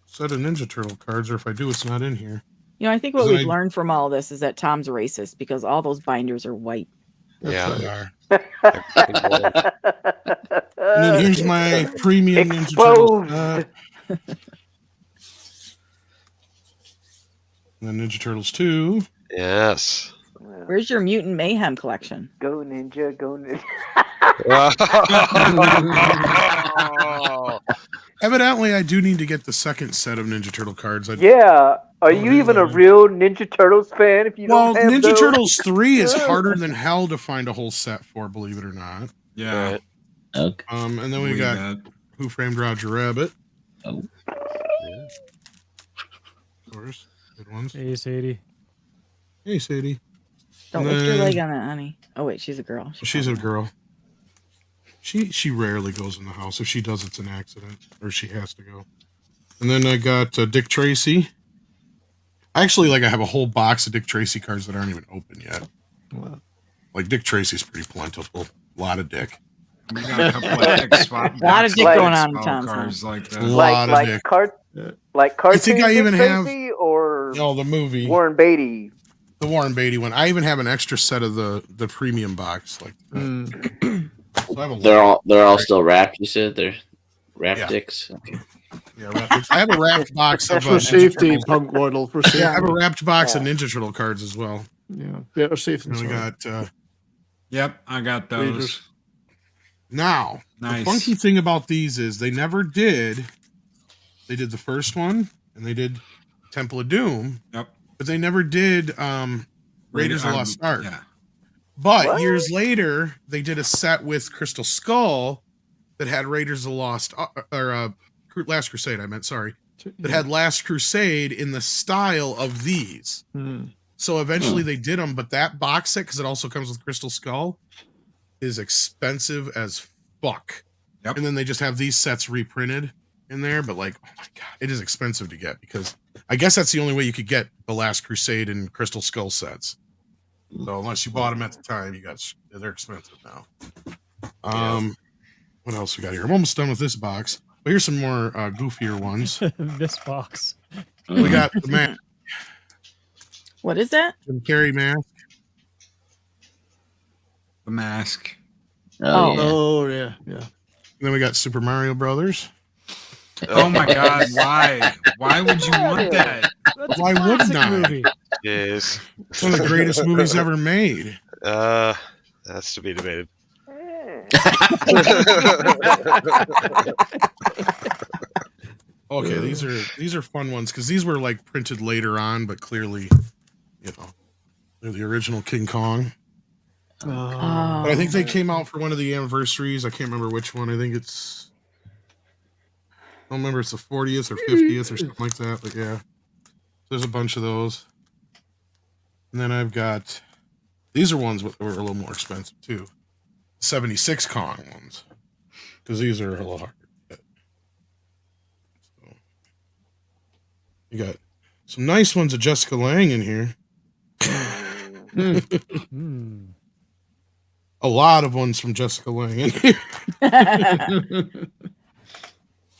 set of Ninja Turtle cards, or if I do, it's not in here. You know, I think what Then we've learned from all this is that Tom's racist because all those binders are white. Yeah. They are. Exposed. And then here's my premium Ninja Turtle set. And then Ninja Turtles 2. Yes. Where's your Mutant Mayhem collection? Go Ninja, go Ninja. Evidently, I do need to get the second set of Ninja Turtle cards. Yeah. Are you here's even a one. real Ninja Turtles fan if you Well, don't have Ninja those? Turtles 3 is harder than hell to find a whole set for, believe it or not. Yeah. Right. Okay. And then we Believe got that. Who Framed Roger Rabbit. Oh. Yeah. Of course. Good ones. Hey, Sadie. Hey, Sadie. Don't And lift your then- leg on that, honey. Oh wait, she's a girl. She's a girl. She rarely goes in the house. If she does, it's an accident, or she has to go. And then I got Dick Tracy. Actually, I have a whole box of Dick Tracy cards that aren't even open yet. Wow. Like Dick Tracy's pretty plentiful. A lot of Dick. We got a couple of Dick spot. A lot of Dick Like- going on in spell Tom's cards house. like that. Lot of like Dick. Yeah. like cartoon I think I Dick even have- Tracy or No, the movie, Warren Beatty. the Warren Beatty one. I even have an extra set of the premium box. So I have a They're all still wrapped. You said they're wrapped Yeah. dicks. Okay. I have a wrapped box of For Ninja safety, Turtles. Punk Waddle. For safety. I have a wrapped box of Ninja Turtle cards as well. Yeah, better safe than And we sorry. got Yep, I got those. Raiders. now. Nice. The funky thing about these is they never did. They did the first one and they did Temple of Doom, Yep. but they never did Raiders of the Lost Ark. Yeah. But What? years later, they did a set with Crystal Skull that had Raiders of the Lost Last Crusade. I meant sorry, that had Last Crusade in the style of these. So eventually they did them, but that box set, because it also comes with Crystal Skull, is expensive as fuck. Yep. And then they just have these sets reprinted in there, but oh my god, it is expensive to get because I guess that's the only way you could get the Last Crusade and Crystal Skull sets. So unless you bought them at the time, they're expensive now. What else we got here? I'm almost done with this box. But here's some more goofier ones. This box. We got the mask, What is that? Jim Carrey mask. The Mask. Oh, Oh. yeah. Oh yeah, yeah. And then we got Super Mario Brothers. Oh my God! Why? Why would you want that? That's a Why wouldn't classic I? movie. Yes. It's one of the greatest movies ever made. That's to be debated. Okay, these are fun ones because these were like printed later on, but clearly, you know, they're the original King Kong. But I think they came out for one of the anniversaries. I can't remember which one. I think it's, I don't remember, it's the 40th or 50th or something like that. But yeah, there's a bunch of those. And then I've got, these are ones that were a little more expensive too. 76 Kong ones, because these are a little harder to get. So, you got some nice ones of Jessica Lange in here. Hmm. A lot of ones from Jessica Lange in here.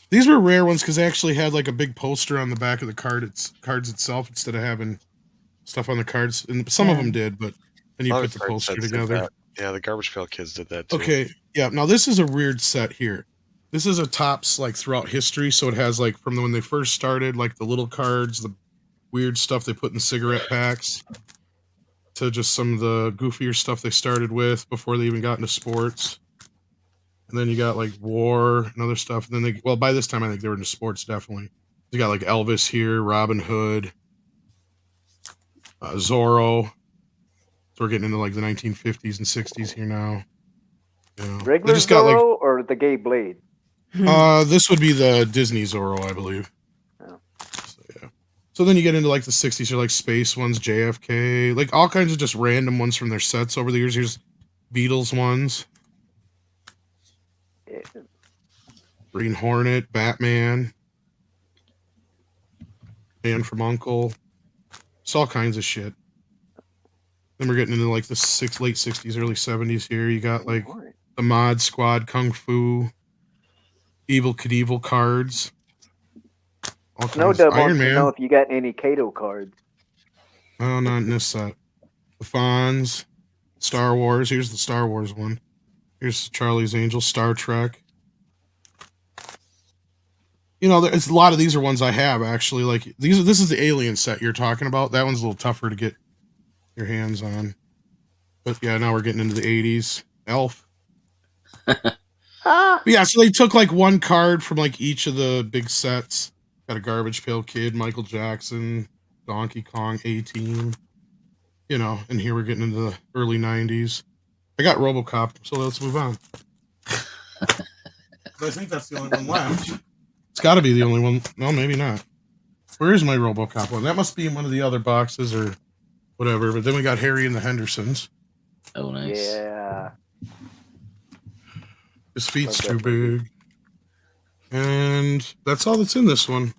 These were rare ones because they actually had like a big poster on the back of the cards itself instead of having stuff on the cards. And some of them did, but then you A lot put of the card poster sets did together. that. Yeah, the Garbage Pail Kids did that too. Okay, yeah. Now this is a weird set here. This is a tops like throughout history, so it has like from when they first started, like the little cards, the weird stuff they put in cigarette packs, to just some of the goofier stuff they started with before they even got into sports. And then you got like war and other stuff. And then by this time I think they were into sports definitely. You got like Elvis here, Robin Hood, Zorro. So we're getting into like the 1950s and 60s here now. Yeah. Regular Zorro or the Gay Blade? This would be the Disney Zorro, I believe. Oh. So, yeah. So then you get into like the 60s, or like space ones, JFK, like all kinds of just random ones from their sets over the years. Here's Beatles ones. Yeah. Green Hornet, Batman, Man from Uncle. It's all kinds of shit. Then we're getting into like the late 60s, early 70s here. You got like the Mod Squad, Kung Fu, Evil Knievel cards. All Sno kinds. Dub Iron wants to Man. know if you got any Kato cards. Oh, not in this set. The Fonz, Star Wars. Here's the Star Wars one. Here's Charlie's Angels, Star Trek. You know, there's a lot of these are ones I have actually. Like this is the Alien set you're talking about. That one's a little tougher to get your hands on. But yeah, now we're getting into the 80s. Elf. But yeah, so they took like one card from like each of the big sets. Got a Garbage Pail Kid, Michael Jackson, Donkey Kong, A-Team. You know, and here we're getting into the early 90s. I got RoboCop, so let's move on. I think that's the only one left. It's got to be the only one. No, maybe not. Where is my RoboCop one? That must be in one of the other boxes or whatever. But then we got Harry and the Hendersons. Oh, nice. Yeah. His feet's too big. And that's all that's in this one.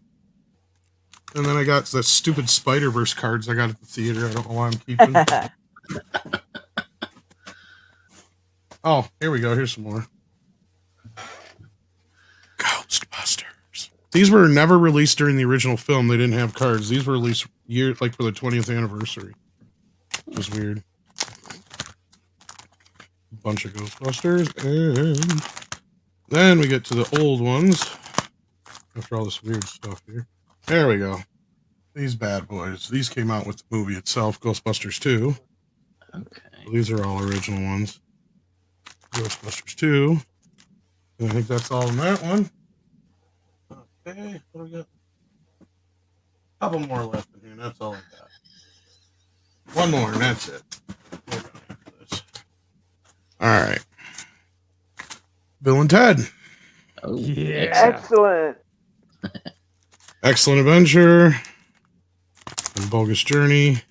And then I got the stupid Spider-Verse cards I got at the theater. I don't know why I'm keeping. Oh, here we go. Here's some more. Ghostbusters. These were never released during the original film. They didn't have cards. These were released like for the 20th anniversary. It was weird. Bunch of Ghostbusters. And then we get to the old ones. After all this weird stuff here. There we go. These bad boys. These came out with the movie itself, Ghostbusters 2. Okay. These are all original ones. Ghostbusters 2. And I think that's all in that one. Okay, what do we got? A couple more left in here, and that's all I got. One more, and that's it. All right. Bill and Ted. Oh, Yeah. Excellent. Excellent Adventure. And Bogus Journey.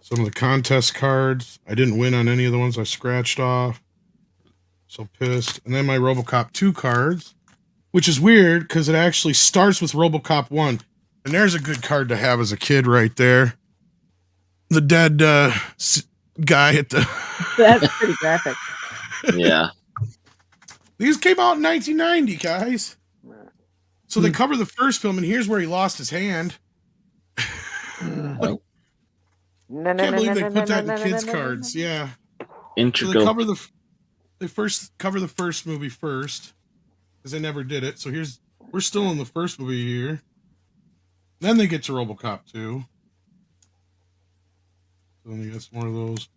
Some of the contest cards. I didn't win on any of the ones I scratched off. So pissed. And then my RoboCop 2 cards, which is weird because it actually starts with RoboCop 1. And there's a good card to have as a kid right there. The dead guy at the... That's pretty graphic. Yeah. These came out in 1990, guys. So they cover the first film, and here's where he lost his hand. Oh, I can't believe they put that in kids' cards. Yeah. So they integral. cover the... they first cover the first movie first, because they never did it. So we're still in the first movie here. Then they get to RoboCop 2. So then you get some more of those.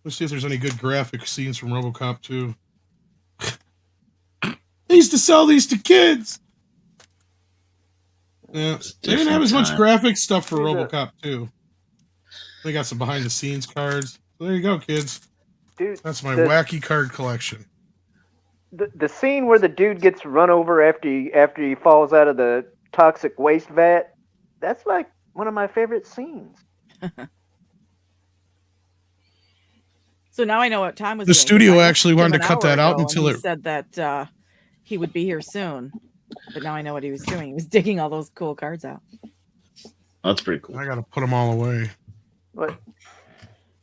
Let's see if there's any good graphic scenes from RoboCop 2. They used to sell these to kids. Yeah, they didn't have as much graphic stuff for RoboCop 2. They got some behind the scenes cards. So there you go, kids. Dude, that's my wacky card collection. The scene where the dude gets run over after he falls out of the toxic waste vat, that's like one of my favorite scenes. So now I know what Tom was The doing. studio I actually looked wanted him to an cut that hour out ago, until and he it said that he would be here soon. But now I know what he was doing. He was digging all those cool cards out. That's pretty cool. I gotta put them all away. What?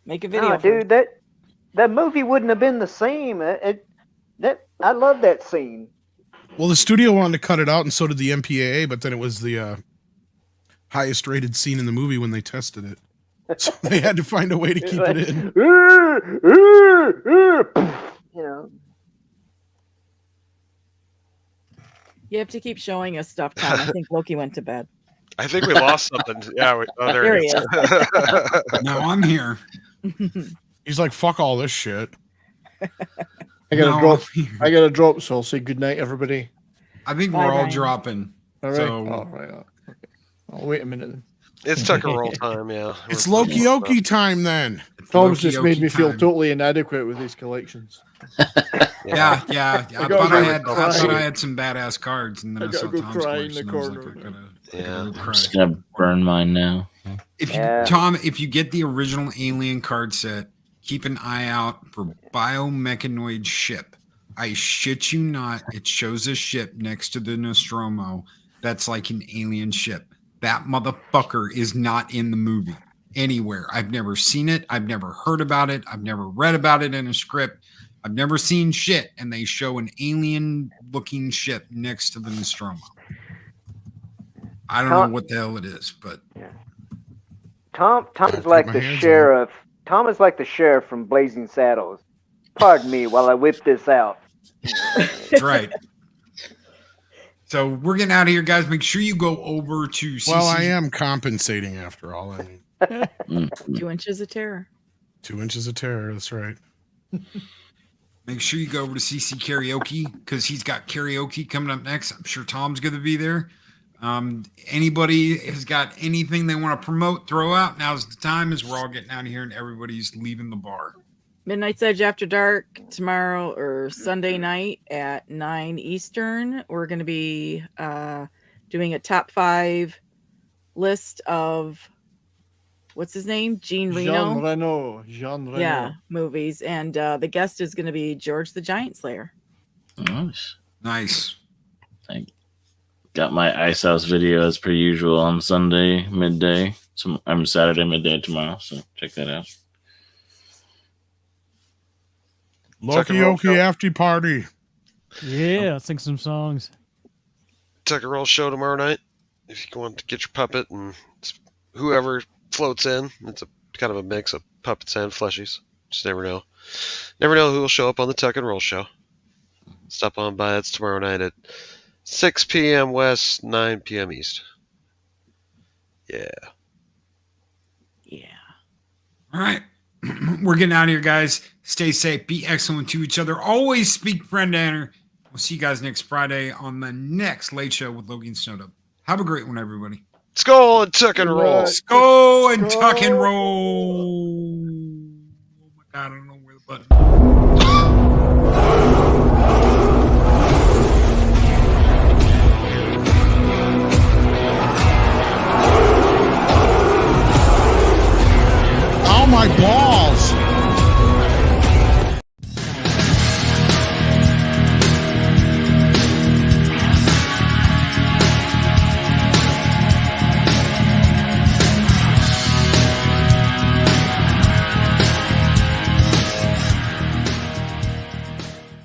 Make a video. No, dude, that movie wouldn't have been the same. I love that scene. Well, the studio wanted to cut it out, and so did the MPAA, but then it was the highest rated scene in the movie when they tested it. So they had to find a way to keep it in. You know. You have to keep showing us stuff, Tom. I think Loki went to bed. I think we lost something. Yeah, there he it is. No, I'm here. He's like, fuck all this shit. I gotta drop, so I'll say goodnight, everybody. I think Bye, we're all Ryan. dropping. All right. So All right. Okay. I'll wait a minute then. It's Tucker roll time, yeah. It's Loki Oki time then. Tom's just made Loki me feel time. totally inadequate with these collections. Yeah. I gotta thought go I cry. had some badass cards, and then I, I saw gotta go Tom's cry in collection. the and I was corner. like, I gotta Yeah. go I'm cry. just gonna burn mine now. Tom, if you get the original Alien card set, keep an eye out for biomechanoid ship. I shit you not, it shows a ship next to the Nostromo that's like an alien ship. That motherfucker is not in the movie anywhere. I've never seen it. I've never heard about it. I've never read about it in a script. I've never seen shit, and they show an alien-looking ship next to the Nostromo. I don't know what the hell it is, but Tom is like the sheriff. Tom is like the sheriff from Blazing Saddles. Pardon me while I whip this out. that's right. So we're getting out of here, guys. Make sure you go over to CC. Well, I am compensating after all. I mean, 2 inches of terror. 2 inches of terror. That's right. Make sure you go over to CC Karaoke because he's got karaoke coming up next. I'm sure Tom's going to be there. Anybody has got anything they want to promote, throw out. Now's the time as we're all getting out of here and everybody's leaving the bar. Midnight's Edge After Dark tomorrow or Sunday night at 9 Eastern. We're going to be doing a top 5 list of, what's his name? Jean Reno. Jean Reno. Yeah, movies. And the guest is going to be George the Giant Slayer. Nice. Nice. I got my Ice House video as per usual on Sunday midday. So I'm Saturday midday tomorrow. So check that out. Loki Oki after party. Yeah, let's sing some songs. Tucker roll show tomorrow night. If you want to get your puppet and whoever floats in, it's a kind of a mix of puppets and fleshies. Just never know. Never know who will show up on the Tuck and Roll show. Stop on by. It's tomorrow night at 6 p.m. West, 9 p.m. East. Yeah. Yeah. All right. We're getting out of here, guys. Stay safe. Be excellent to each other. Always speak friend to enter. We'll see you guys next Friday on the next Late Show with Loki and Sno Dub. Have a great one, everybody. Skull and Tuck and Roll. Skull and Tuck and Roll. Oh my God, I don't know where the button. Oh my balls.